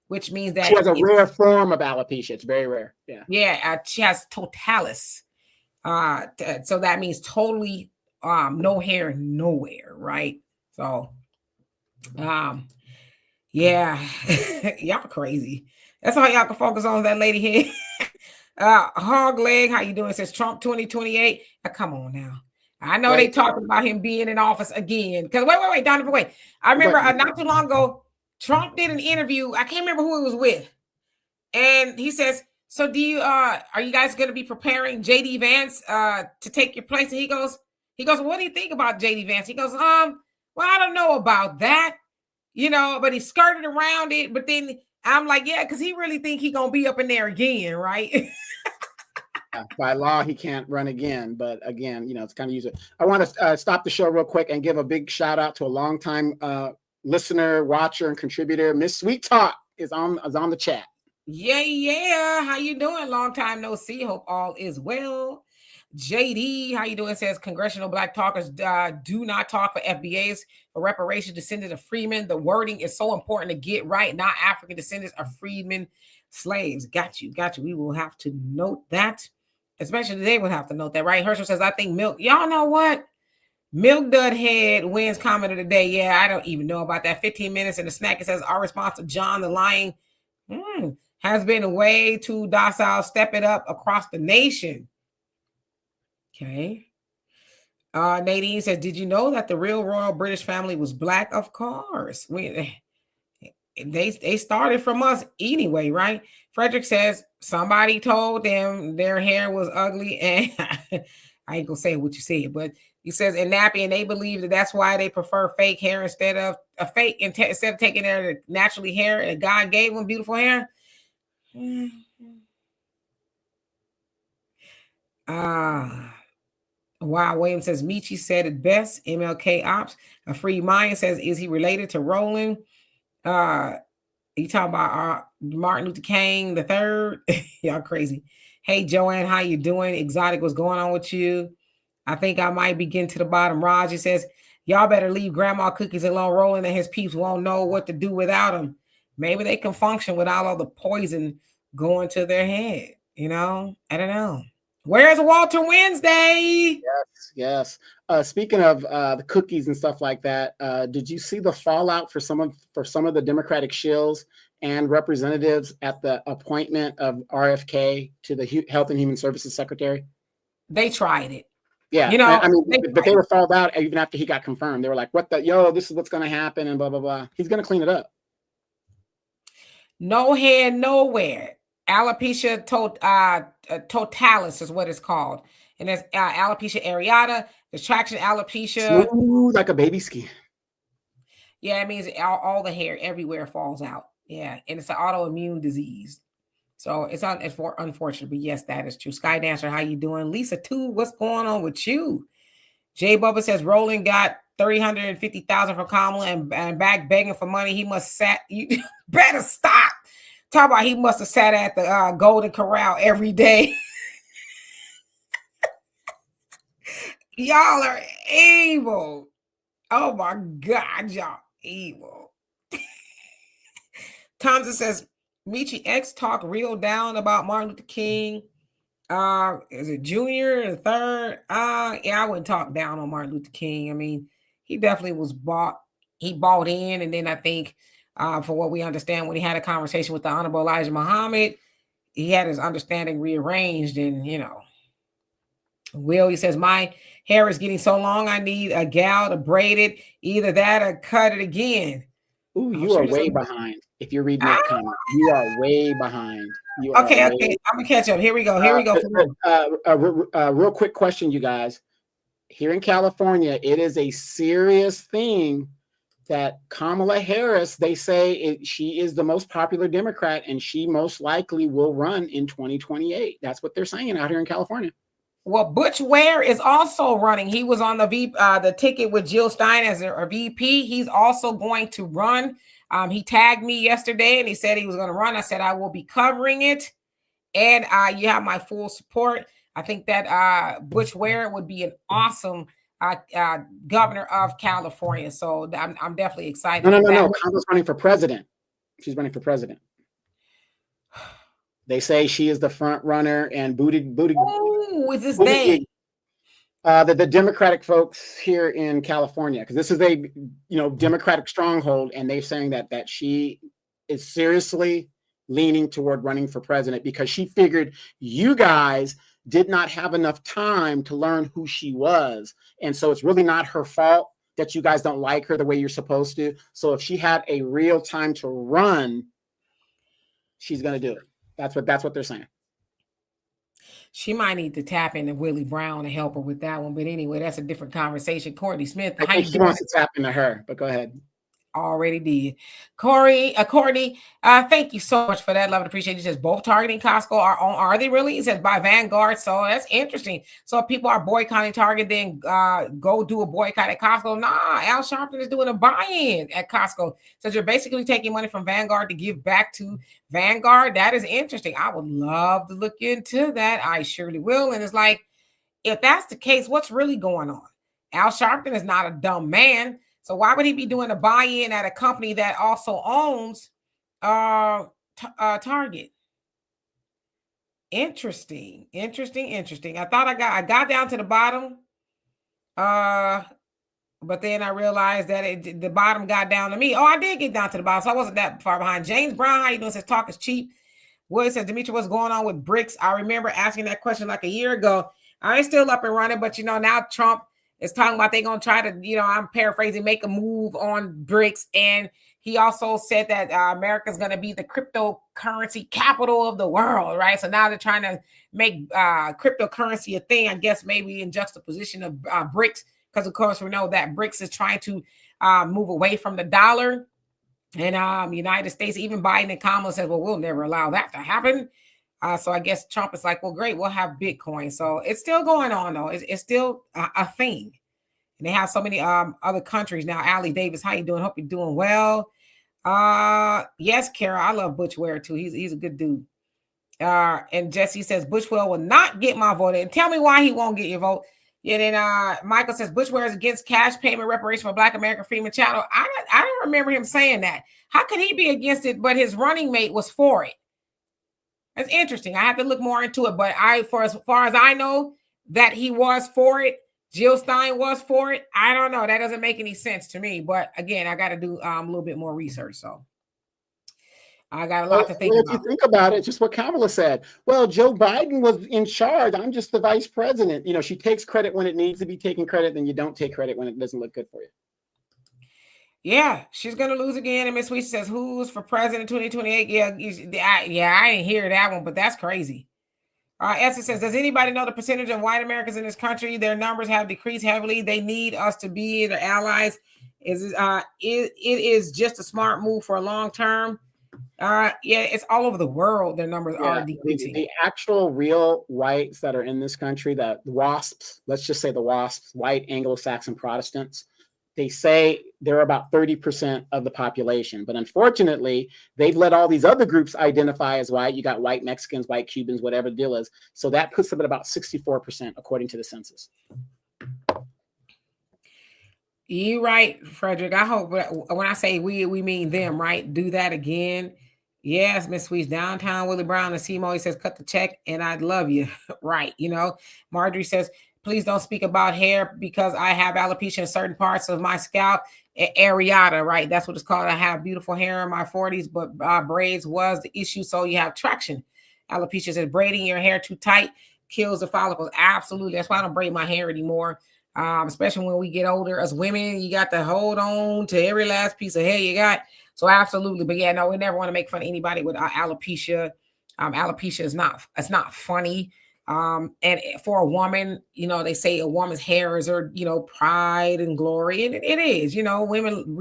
which means that she has a rare form of alopecia. It's very rare. Yeah. Yeah, she has totalis. So that means totally no hair nowhere, right? So yeah, y'all crazy. That's all y'all can focus on, that lady here. Hog leg, how you doing? It says Trump 2028. Come on now. I know they talking about him being in office again. Because wait, Donovan, wait. I remember not too long ago, Trump did an interview. I can't remember who it was with. And he says, so do you are you guys going to be preparing JD Vance to take your place? And he goes, what do you think about JD Vance? He goes, well, I don't know about that, but he skirted around it. But then I'm like, yeah, because he really think he gonna be up in there again, right? By law, he can't run again. But again, it's kind of user. I want to stop the show real quick and give a big shout out to a longtime listener, watcher, and contributor. Miss Sweet Talk is on the chat. Yeah. How you doing? Long time no see. Hope all is well. JD, how you doing? Says Congressional Black Caucus do not talk for FBAs for reparations descendants of freedmen. The wording is so important to get right. Not African descendants of freedmen, slaves. Got you. We will have to note that. Especially they will have to note that, right? Herschel says, I think Milk. Y'all know what? Milk Dud Head wins comment of the day. Yeah, I don't even know about that. 15 minutes in the snack. It says our response to John the Lion has been way too docile. Step it up across the nation. Okay. Nadine says, did you know that the real royal British family was black? Of course. They started from us anyway, right? Frederick says somebody told them their hair was ugly, and I ain't gonna say what you said, but he says in nappy, and they believe that that's why they prefer fake hair instead of instead of taking their naturally hair, and God gave them beautiful hair. Wow, Williams says Michi said it best. MLK Ops. A free mind says, is he related to Roland? You talking about Martin Luther King the third? Y'all crazy. Hey Joanne, how you doing? Exotic, what's going on with you? I think I might be getting to the bottom. Roger says, y'all better leave Grandma Cookies alone. Roland and his peeps won't know what to do without him. Maybe they can function without all the poison going to their head. I don't know. Where's Walter Wednesday? Yes. Speaking of the cookies and stuff like that, did you see the fallout for some of the Democratic shills and representatives at the appointment of RFK to the Health and Human Services Secretary? They tried it. Yeah, but they were fouled out even after he got confirmed. They were like, this is what's going to happen and blah, blah, blah. He's going to clean it up. No hair, nowhere. Alopecia totalis is what it's called. And there's alopecia areata, distraction alopecia. Smooth like a baby skin. Yeah, it means all the hair everywhere falls out. Yeah, and it's an autoimmune disease. So it's unfortunate, but yes, that is true. Sky Dancer, how you doing? Lisa, too, what's going on with you? Jay Bubba says Roland got $350,000 from Kamala and back begging for money. He must you better stop. Talk about he must have sat at the Golden Corral every day. Y'all are evil. Oh my God, y'all evil. Thompson says, Michi X talk real down about Martin Luther King. Is it junior and third? Yeah, I wouldn't talk down on Martin Luther King. I mean, he definitely was bought in, and then I think for what we understand, when he had a conversation with the Honorable Elijah Muhammad, he had his understanding rearranged, and Will, he says, my hair is getting so long, I need a gal to braid it. Either that or cut it again. Ooh, I'm you sure are there's way a... behind. If you're reading Ah, that comment, you are way behind. You are okay, way. I'm gonna catch up. Here we go. Here we go. Real quick question, you guys. Here in California, it is a serious thing that Kamala Harris, they say she is the most popular Democrat and she most likely will run in 2028. That's what they're saying out here in California. Well, Butch Ware is also running. He was on the ticket with Jill Stein as a VP. He's also going to run. He tagged me yesterday and he said he was going to run. I said I will be covering it, and you have my full support. I think that Butch Ware would be an awesome governor of California. So I'm definitely excited. No. Kamala's running for president. She's running for president. They say she is the front runner and booted. Who is this they? The Democratic folks here in California, because this is a Democratic stronghold, and they're saying that she is seriously leaning toward running for president because she figured you guys did not have enough time to learn who she was, and so it's really not her fault that you guys don't like her the way you're supposed to. So if she had a real time to run, she's going to do it. That's what they're saying. She might need to tap into Willie Brown to help her with that one. But anyway, that's a different conversation. Courtney Smith, I think he wants to tap into her, but go ahead. Already did. Courtney, thank you so much for that. Love and appreciate it. He says both targeting Costco are they really? He says by Vanguard. So that's interesting. So if people are boycotting Target, then go do a boycott at Costco. Nah, Al Sharpton is doing a buy-in at Costco. So you're basically taking money from Vanguard to give back to Vanguard. That is interesting. I would love to look into that. I surely will. And it's like, if that's the case, what's really going on? Al Sharpton is not a dumb man. So why would he be doing a buy-in at a company that also owns Target? Interesting. I thought I got down to the bottom, but then I realized that the bottom got down to me. Oh, I did get down to the bottom, so I wasn't that far behind. James Brown, how you doing? Says talk is cheap. Willie says, Demetri, what's going on with BRICS? I remember asking that question like a year ago. I ain't still up and running, but now Trump is talking about they're going to try to, I'm paraphrasing, make a move on BRICS. And he also said that America is going to be the cryptocurrency capital of the world, right? So now they're trying to make cryptocurrency a thing, I guess maybe in juxtaposition of BRICS, because of course we know that BRICS is trying to move away from the dollar. And United States, even Biden and Kamala said, well, we'll never allow that to happen. So I guess Trump is like, well, great, we'll have Bitcoin. So it's still going on, though. It's still a thing. And they have so many other countries now. Allie Davis, how you doing? Hope you're doing well. Yes, Kara, I love Butch Ware, too. He's a good dude. And Jesse says, Butch Ware will not get my vote. And tell me why he won't get your vote. Yeah, then Michael says, Butch Ware is against cash payment reparation for Black American Freedmen Channel. I don't remember him saying that. How could he be against it, but his running mate was for it? That's interesting. I have to look more into it, but for as far as I know, that he was for it. Jill Stein was for it. I don't know. That doesn't make any sense to me. But again, I got to do a little bit more research. So I got a lot to think about. If you think about it, just what Kamala said. Well, Joe Biden was in charge. I'm just the vice president. She takes credit when it needs to be taken credit, then you don't take credit when it doesn't look good for you. Yeah, she's going to lose again. And Miss Sweet says, who's for president 2028? Yeah, I didn't hear that one, but that's crazy. Esther says, does anybody know the percentage of white Americans in this country? Their numbers have decreased heavily. They need us to be their allies. It is just a smart move for a long term. It's all over the world. Their numbers are decreasing. The actual real whites that are in this country, the WASPs, let's just say the WASPs, white Anglo-Saxon Protestants, they say they're about 30% of the population. But unfortunately, they've let all these other groups identify as white. You got white Mexicans, white Cubans, whatever the deal is. So that puts them at about 64%, according to the census. You're right, Frederick. I hope when I say we mean them, right? Do that again. Yes, Miss Sweets, downtown Willie Brown and Seymour, he says, cut the check and I'd love you. Right. Marjorie says, please don't speak about hair because I have alopecia in certain parts of my scalp. Areata, right? That's what it's called. I have beautiful hair in my 40s, but braids was the issue. So you have traction. Alopecia says braiding your hair too tight kills the follicles. Absolutely. That's why I don't braid my hair anymore. Especially when we get older. As women, you got to hold on to every last piece of hair you got. So absolutely. But yeah, no, we never want to make fun of anybody with alopecia. Alopecia is it's not funny. And for a woman, they say a woman's hair is her, pride and glory. And it is, women,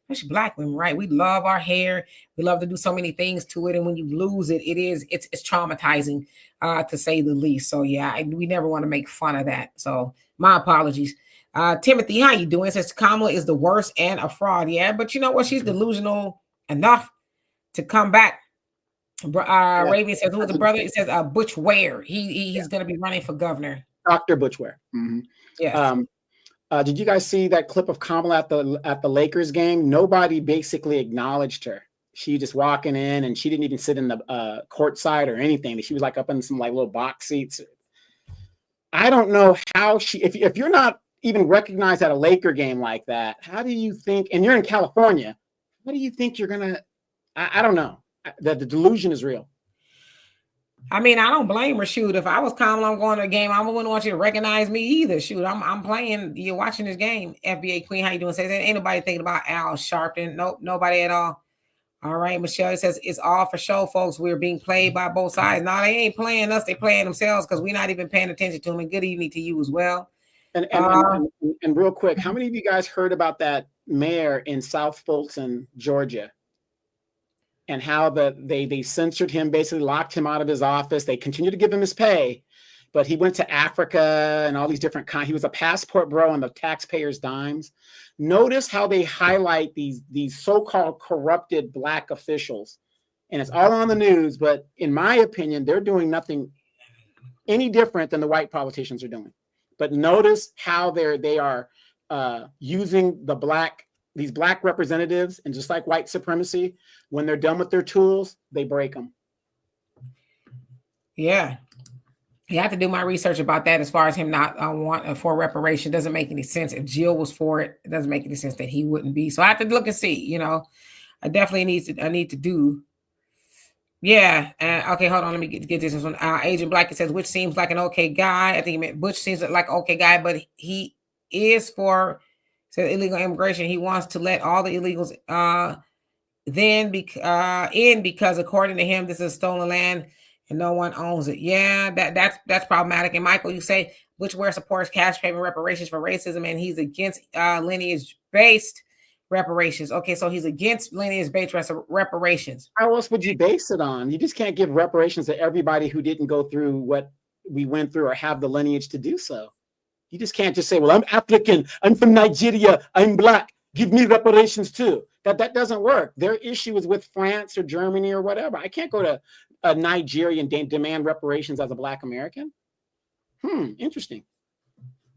especially Black women, right? We love our hair. We love to do so many things to it. And when you lose it, it's traumatizing, to say the least. So yeah, we never want to make fun of that. So my apologies. Timothy, how you doing? It says Kamala is the worst and a fraud. Yeah, but you know what? She's delusional enough to come back. Raven says, who's the brother? It says Butch Ware. He's going to be running for governor. Dr. Butch Ware. Mm-hmm. Yes. Did you guys see that clip of Kamala at the Lakers game? Nobody basically acknowledged her. She just walking in, and she didn't even sit in the court side or anything. She was like up in some like little box seats. I don't know how if you're not even recognized at a Laker game like that, how do you think, and you're in California, what do you think you're gonna, I don't know. The delusion is real. I mean, I don't blame her. Shoot, if I was Kamala, I'm going to a game, I wouldn't want you to recognize me either. Shoot, I'm playing. You're watching this game. FBA Queen, how you doing? Says, ain't nobody thinking about Al Sharpton. Nope, nobody at all. All right, Michelle says it's all for show, folks. We're being played by both sides. No, they ain't playing us. They playing themselves because we're not even paying attention to them. And good evening to you as well. And real quick, how many of you guys heard about that mayor in South Fulton, Georgia? And how they censored him, basically locked him out of his office. They continued to give him his pay, but he went to Africa and all these different kinds. He was a passport bro on the taxpayers' dimes. Notice how they highlight these so-called corrupted Black officials. And it's all on the news, but in my opinion, they're doing nothing any different than the white politicians are doing. But notice how they are using these Black representatives, and just like white supremacy, when they're done with their tools, they break them. Yeah. You have to do my research about that as far as him not want for reparation. Doesn't make any sense. If Jill was for it, it doesn't make any sense that he wouldn't be. So I have to look and see, I definitely need to do. Yeah. Okay, hold on. Let me get this one. Agent Black, it says, which seems like an okay guy. I think he meant Butch seems like an okay guy, but he is for illegal immigration. He wants to let all the illegals in because according to him, this is stolen land and no one owns it. Yeah, that's problematic. And Michael, you say Butch Ware supports cash payment reparations for racism, and he's against lineage-based reparations. Okay, so he's against lineage-based reparations. How else would you base it on? You just can't give reparations to everybody who didn't go through what we went through or have the lineage to do so. You just can't just say, well, I'm African, I'm from Nigeria, I'm Black, give me reparations too. That doesn't work. Their issue is with France or Germany or whatever. I can't go to Nigeria and demand reparations as a Black American. Interesting.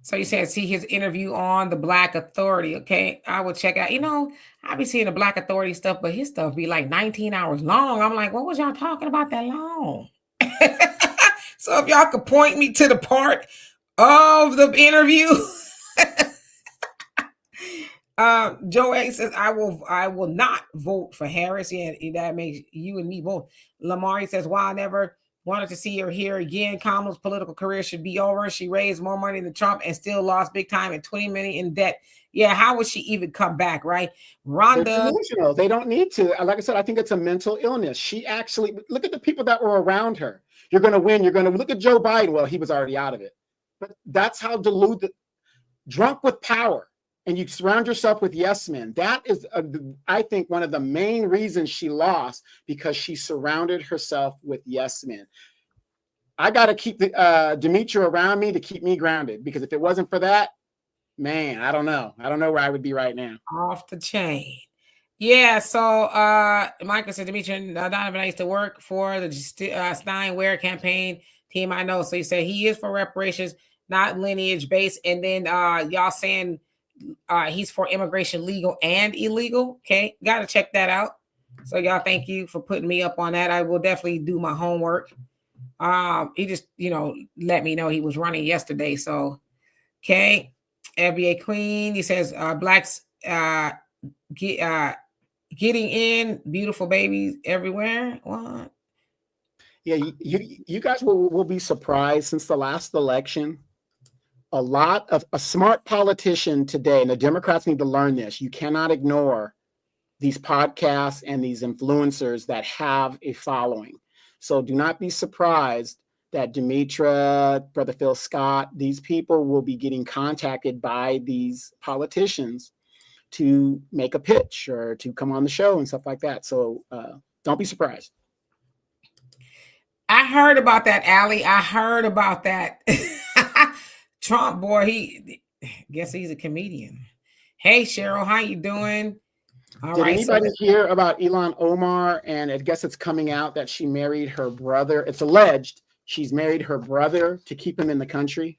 So you said see his interview on the Black Authority. Okay, I will check out. I be seeing the Black Authority stuff, but his stuff be like 19 hours long. I'm like, what was y'all talking about that long? So if y'all could point me to the part of the interview. Joe A says, I will not vote for Harris. Yeah, that makes you and me both. Lamar says, well, I never wanted to see her here again. Kamala's political career should be over. She raised more money than Trump and still lost big time and $20 million in debt. Yeah, how would she even come back, right? Rhonda. They don't need to. Like I said, I think it's a mental illness. She actually, look at the people that were around her. You're going to win. You're going to look at Joe Biden. Well, he was already out of it. But that's how deluded, drunk with power. And you surround yourself with yes men. That is, I think, one of the main reasons she lost, because she surrounded herself with yes men. I got to keep Demetria around me to keep me grounded, because if it wasn't for that, man, I don't know. I don't know where I would be right now. Off the chain. Yeah, so Michael said, Demetria and Donovan, I used to work for the Steinware campaign team. I know. So he said he is for reparations, not lineage based. And then y'all saying he's for immigration, legal and illegal. Okay, got to check that out. So y'all, thank you for putting me up on that. I will definitely do my homework. He just, let me know he was running yesterday. So, okay, FBA Queen, he says Blacks getting in, beautiful babies everywhere. What? Yeah, you guys will be surprised. Since the last election, a lot of a smart politician today, and the Democrats need to learn this. You cannot ignore these podcasts and these influencers that have a following. So do not be surprised that Demetra, Brother Phil Scott, these people will be getting contacted by these politicians to make a pitch or to come on the show and stuff like that. So don't be surprised. I heard about that, Allie. I heard about that. Trump, boy, he guess he's a comedian. Hey, Cheryl, how you doing? All Did anybody hear about Ilhan Omar? And I guess it's coming out that she married her brother. It's alleged she's married her brother to keep him in the country.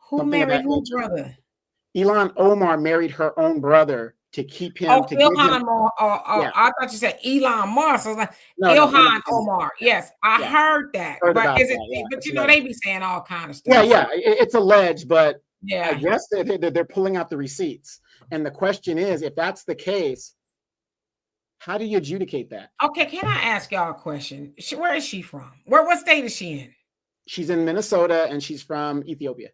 Who married whose brother? Ilhan Omar married her own brother to keep him. Oh, Ilhan Omar. Yeah. I thought you said Elon Musk. I was like, no, Ilhan Omar. Yes, I heard that. But is it? But you know, they be saying all kind of stuff. Yeah, it's alleged, but I guess they're pulling out the receipts. And the question is, if that's the case, how do you adjudicate that? Okay, can I ask y'all a question? Where is she from? What state is she in? She's in Minnesota, and she's from Ethiopia.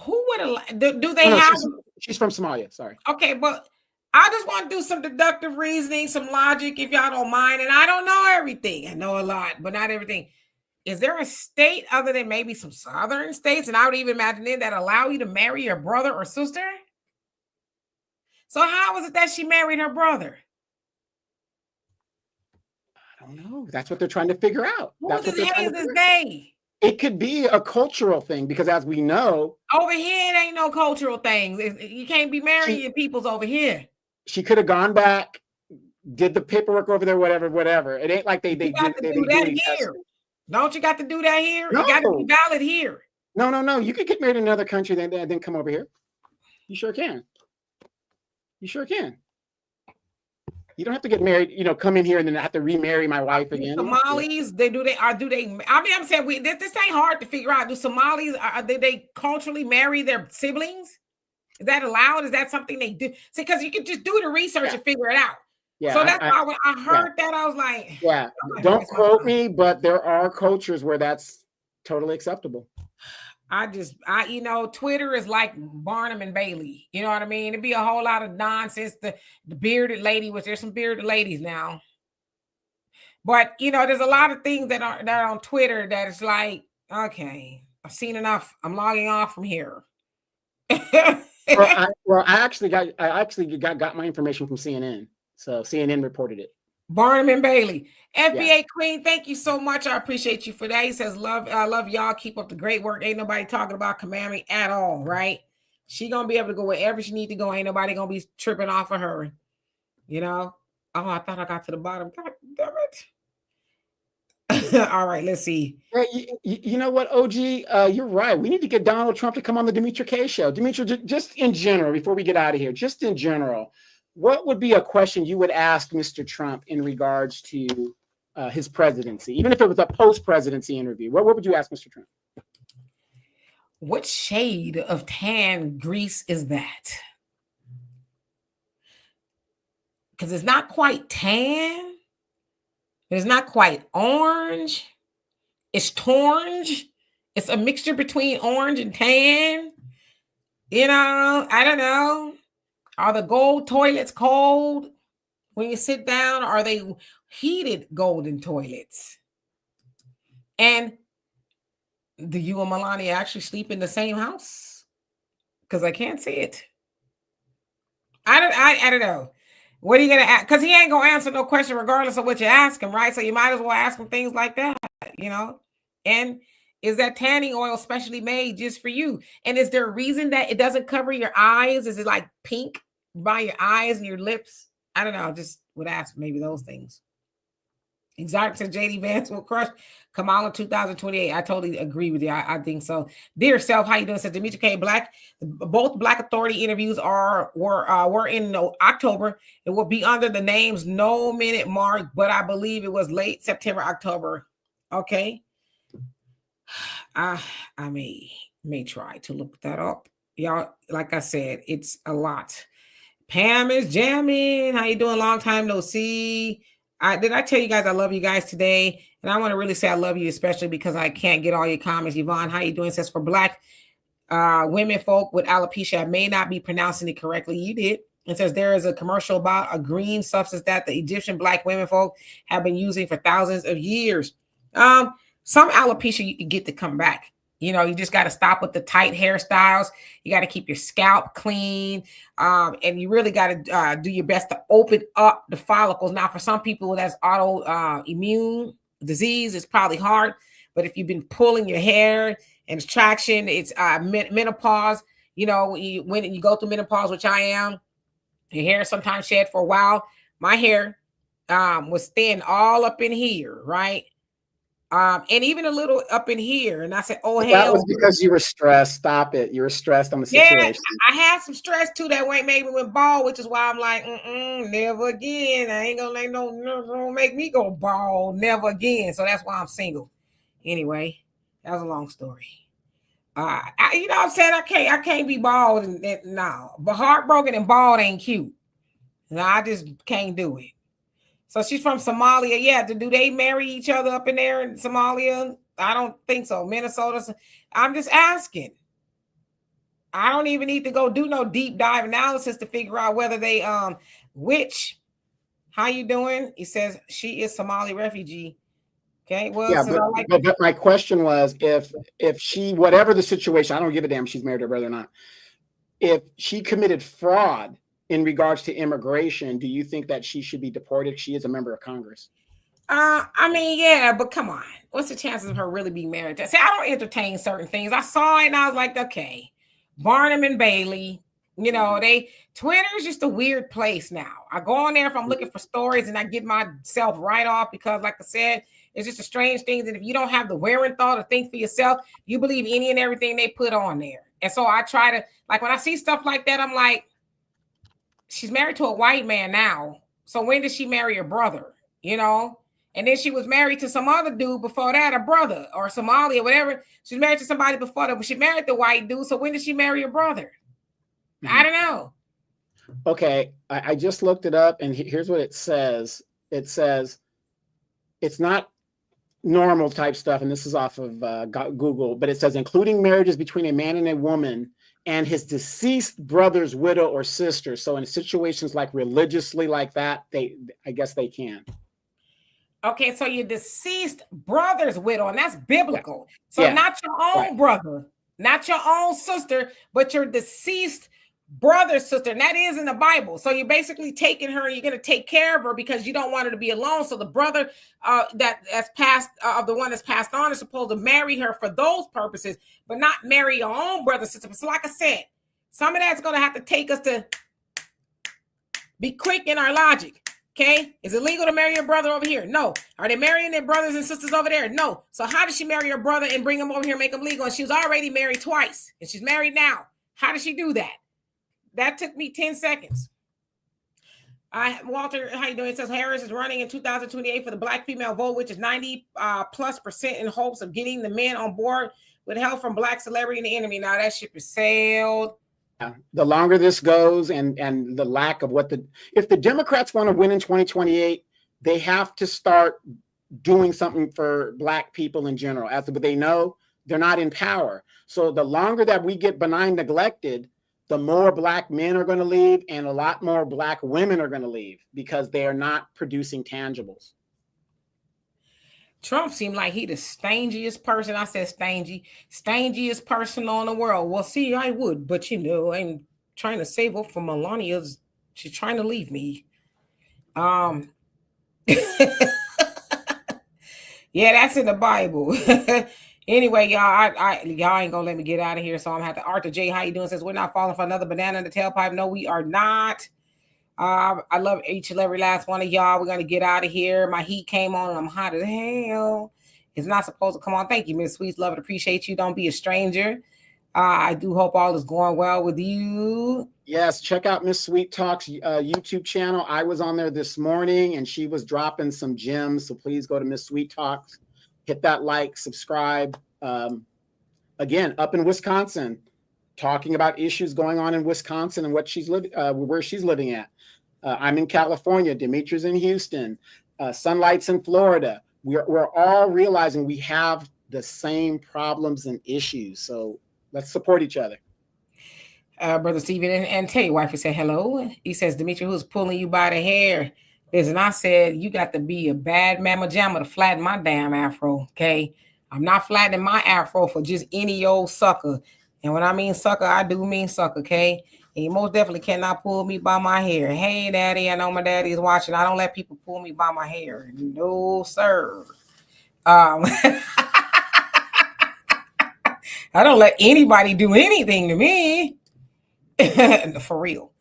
Who would do they have? She's from Somalia. Sorry. Okay, but I just want to do some deductive reasoning, some logic, if y'all don't mind. And I don't know everything. I know a lot, but not everything. Is there a state other than maybe some southern states, and I would even imagine it, that allow you to marry your brother or sister? So how was it that she married her brother? I don't know. That's what they're trying to figure out. Who's his day? It could be a cultural thing because, as we know, over here it ain't no cultural things. You can't be marrying people's over here. She could have gone back, did the paperwork over there, whatever. It ain't like they do that here. Don't you got to do that here? No. You got to be valid here. No. You could get married in another country, then come over here. You sure can. You sure can. You don't have to get married, come in here and then have to remarry my wife again. Somalis, do they? I mean, I'm saying this ain't hard to figure out. Do Somalis, they culturally marry their siblings? Is that allowed? Is that something they do? See, because you can just do the research and figure it out. Yeah. So that's why when I heard that, I was like, don't quote me, but there are cultures where that's totally acceptable. Twitter is like Barnum and Bailey. You know what I mean? It'd be a whole lot of nonsense. The bearded lady, which there's some bearded ladies now. But, there's a lot of things that are on Twitter that is like, okay, I've seen enough. I'm logging off from here. I actually got my information from CNN. So CNN reported it. Barnum and Bailey. FBA Queen, thank you so much. I appreciate you for that. He says, I love y'all. Keep up the great work. Ain't nobody talking about commandment at all, right? She gonna be able to go wherever she need to go. Ain't nobody gonna be tripping off of her. Oh, I thought I got to the bottom. God damn it. All right, let's see. You know what, OG? You're right. We need to get Donald Trump to come on the Demetra K show. Demetra, just in general, before we get out of here, just in general, what would be a question you would ask Mr. Trump in regards to his presidency, even if it was a post-presidency interview? What would you ask Mr. Trump? What shade of tan grease is that? Because it's not quite tan. It's not quite orange. It's torange. It's a mixture between orange and tan. I don't know. Are the gold toilets cold when you sit down? Are they heated golden toilets? And do you and Melania actually sleep in the same house? Because I can't see it. I don't know. What are you gonna ask? Because he ain't gonna answer no question regardless of what you ask him, right? So you might as well ask him things like that, And is that tanning oil specially made just for you? And is there a reason that it doesn't cover your eyes? Is it like pink by your eyes and your lips? I don't know. I just would ask maybe those things. Exotic says JD Vance will crush Kamala 2028. I totally agree with you. I think so. Dear self, how you doing? Says Demetra K. Black. Both Black Authority interviews were in October. It will be under the names No Minute Mark, but I believe it was late September, October. Okay. I may try to look that up. Y'all, like I said, it's a lot. Pam is jamming. How you doing? Long time no see. Did I tell you guys I love you guys today? And I want to really say I love you, especially because I can't get all your comments. Yvonne, how you doing? Says for Black women folk with alopecia, I may not be pronouncing it correctly. You did. It says there is a commercial about a green substance that the Egyptian Black women folk have been using for thousands of years. Some alopecia you can get to come back. You know, you just got to stop with the tight hairstyles. You got to keep your scalp clean. And you really got to do your best to open up the follicles. Now, for some people that's autoimmune disease, it's probably hard. But if you've been pulling your hair and it's traction, it's menopause. You know, when you go through menopause, which I am, your hair sometimes shed for a while. My hair was thin all up in here, right? And even a little up in here. And I said, oh, hell. That was because you were stressed. Stop it. You were stressed on the situation. Yeah, I had some stress too that made me went bald, which is why I'm like, never again. I ain't gonna let no make me go bald, never again. So that's why I'm single. Anyway, that was a long story. You know what I'm saying? I can't be bald and no, but heartbroken and bald ain't cute. No, I just can't do it. So she's from Somalia. Yeah, do they marry each other up in there in Somalia? I don't think so. Minnesota. I'm just asking. I don't even need to go do no deep dive analysis to figure out whether they which. How you doing? He says she is Somali refugee. Okay, well, yeah, but my question was if she, whatever the situation, I don't give a damn if she's married to her brother or not. If she committed fraud in regards to immigration, do you think that she should be deported? She is a member of Congress. I mean, yeah, but come on. What's the chances of her really being married? See, I don't entertain certain things. I saw it and I was like, okay, Barnum and Bailey, you know, Twitter is just a weird place now. I go on there if I'm looking for stories and I get myself right off because, like I said, it's just a strange thing that if you don't have the wherewithal to think for yourself, you believe any and everything they put on there. And so I try to, like, when I see stuff like that, I'm like, she's married to a white man now. So when did she marry her brother? You know? And then she was married to some other dude before that, a brother or Somali or whatever. She's married to somebody before that, but she married the white dude. So when did she marry her brother? Mm-hmm. I don't know. Okay. I just looked it up and here's what it says. It says it's not normal type stuff. And this is off of Google, but it says including marriages between a man and a woman and his deceased brother's widow or sister. So in situations like religiously like that, I guess they can. Okay, so your deceased brother's widow, and that's biblical. Yeah. So not your own brother, not your own sister, but your deceased brother's sister. And that is in the Bible. So you're basically taking her, you're going to take care of her because you don't want her to be alone. So the brother that's passed, the one that's passed on is supposed to marry her for those purposes, but not marry your own brother, sister. So like I said, some of that's going to have to take us to be quick in our logic. Okay, is it legal to marry your brother over here? No. Are they marrying their brothers and sisters over there? No. So how did she marry her brother and bring him over here and make him legal? And she was already married twice, and she's married now. How did she do that? That took me 10 seconds. Walter, how you doing? It says Harris is running in 2028 for the Black female vote, which is 90+% in hopes of getting the men on board with help from Black celebrity and the enemy. Now that ship is sailed. The longer this goes and the lack of if the Democrats want to win in 2028, they have to start doing something for Black people in general. As they know, they're not in power. So the longer that we get benign neglected, the more Black men are going to leave and a lot more Black women are going to leave because they are not producing tangibles. Trump seemed like he the stingiest person. I said stingiest person on the world. Well, see, I would, but you know, I'm trying to save up for Melania's. She's trying to leave me. Yeah, that's in the Bible. Anyway, y'all, y'all ain't gonna let me get out of here, so I'm gonna have to. Arthur J, how you doing? Says we're not falling for another banana in the tailpipe. No, we are not. I love each and every last one of y'all. We're gonna get out of here. My heat came on and I'm hot as hell. It's not supposed to come on. Thank you, Miss Sweets. Love and appreciate you. Don't be a stranger. I do hope all is going well with you. Yes, check out Miss Sweet Talk's YouTube channel. I was on there this morning and she was dropping some gems. So please go to Miss Sweet Talks, hit that like, subscribe. Again, up in Wisconsin, talking about issues going on in Wisconsin and what she's where she's living at. I'm in California. Demetria's in Houston. Sunlight's in Florida. We're all realizing we have the same problems and issues. So let's support each other. Brother Stephen, and tell your wife, he said hello. He says, Demetri, who's pulling you by the hair? Listen, I said, you got to be a bad mamma jamma to flatten my damn afro, okay? I'm not flattening my afro for just any old sucker. And when I mean sucker, I do mean sucker, okay? And you most definitely cannot pull me by my hair. Hey, daddy, I know my daddy is watching. I don't let people pull me by my hair. No, sir. I don't let anybody do anything to me. For real.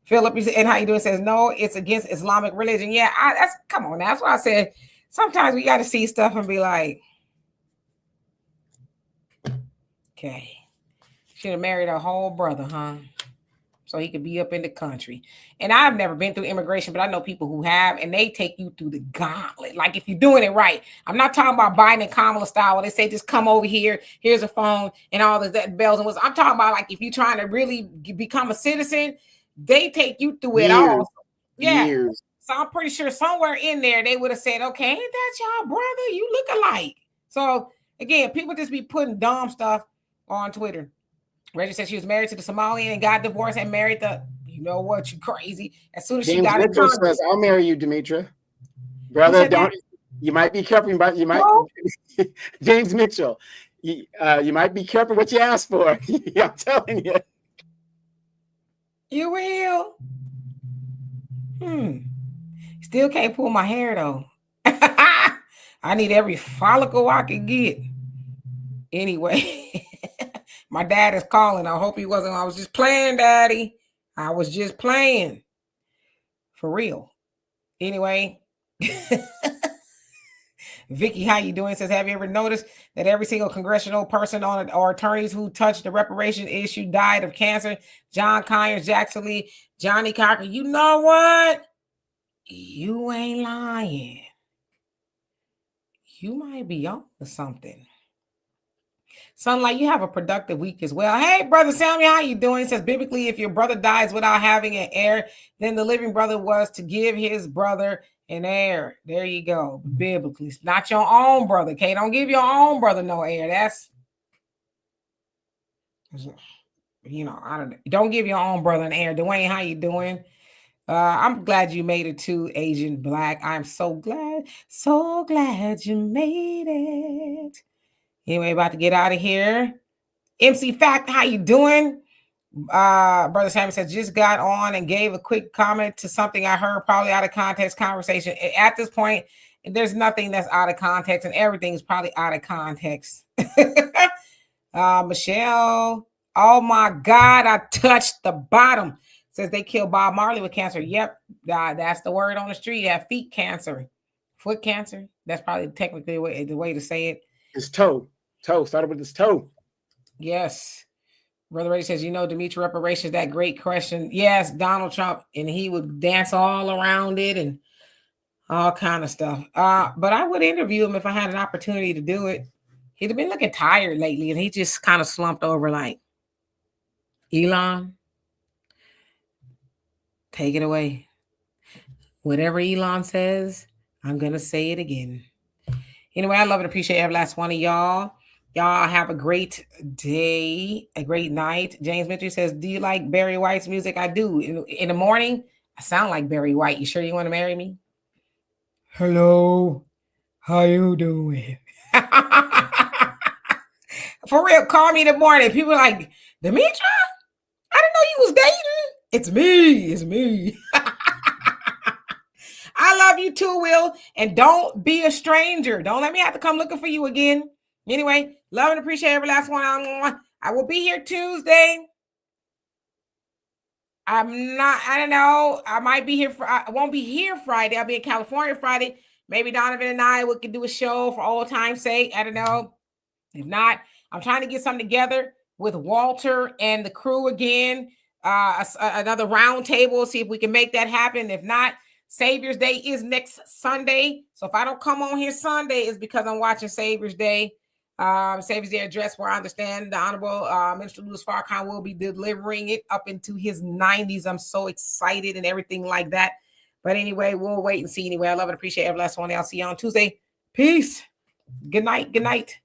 Philip, and how you doing? Says no, it's against Islamic religion. Yeah, that's come on. That's why I said sometimes we got to see stuff and be like, okay, should have married a whole brother, huh? So he could be up in the country. And I've never been through immigration, but I know people who have, and they take you through the gauntlet. Like if you're doing it right. I'm not talking about Biden and Kamala style. When they say just come over here, here's a phone and all that bells and whistles. I'm talking about like if you're trying to really become a citizen, they take you through it all. Yeah. Years. So I'm pretty sure somewhere in there they would have said, okay, ain't that y'all brother? You look alike. So again, people just be putting dumb stuff on Twitter. Reggie said she was married to the Somalian and got divorced and married the, you know what, you crazy. As soon as James she got Mitchell says, I'll marry you, Demetri. Brother, you might be careful. You might James Mitchell, you might be careful what you ask for. I'm telling you. You will. Still can't pull my hair though. I need every follicle I can get. Anyway, my dad is calling. I hope he wasn't. I was just playing, Daddy. I was just playing. For real. Anyway. Vicky, how you doing? Says, have you ever noticed that every single congressional person on or attorneys who touched the reparation issue died of cancer? John Conyers, Jackson Lee, Johnny Cocker. You know what? You ain't lying. You might be on to something. Sunlight, you have a productive week as well. Hey, brother Sammy, how you doing? It says, biblically, if your brother dies without having an heir, then the living brother was to give his brother an heir. There you go. Biblically, it's not your own brother. Okay, don't give your own brother no heir. That's, you know, I don't know. Don't give your own brother an heir. Dwayne, how you doing? I'm glad you made it to Asian Black. I'm so glad you made it. Anyway, about to get out of here. MC Fact, how you doing? Brother Simon says, just got on and gave a quick comment to something I heard, probably out of context conversation. At this point, there's nothing that's out of context, and everything's probably out of context. Michelle, oh my God, I touched the bottom. Says they killed Bob Marley with cancer. Yep, that's the word on the street. Have feet cancer, foot cancer. That's probably technically the way to say it. His toe. Started with his toe. Yes. Brother Ray says, you know, Demetri, reparations, that great question. Yes, Donald Trump, and he would dance all around it and all kind of stuff. But I would interview him if I had an opportunity to do it. He'd have been looking tired lately, and he just kind of slumped over like, Elon, take it away. Whatever Elon says, I'm going to say it again. Anyway, I love and appreciate every last one of y'all. Y'all have a great day, a great night. James Mitchell says, do you like Barry White's music? I do. In the morning, I sound like Barry White. You sure you want to marry me? Hello. How you doing? For real, call me in the morning. People are like, Demetri, I didn't know you was dating. It's me. I love you too, Will. And don't be a stranger. Don't let me have to come looking for you again. Anyway, love and appreciate every last one. I will be here Tuesday. I don't know. I might be here. I won't be here Friday. I'll be in California Friday. Maybe Donovan and I could do a show for old time's sake. I don't know. If not, I'm trying to get something together with Walter and the crew again. Another round table. See if we can make that happen. If not, Savior's Day is next Sunday. So if I don't come on here Sunday, it's because I'm watching Savior's Day. Savior's Day address, where I understand the Honorable Minister Louis Farrakhan will be delivering it up into his 90s. I'm so excited and everything like that. But anyway, we'll wait and see. Anyway, I love and appreciate every last one. I'll see you on Tuesday. Peace. Good night. Good night.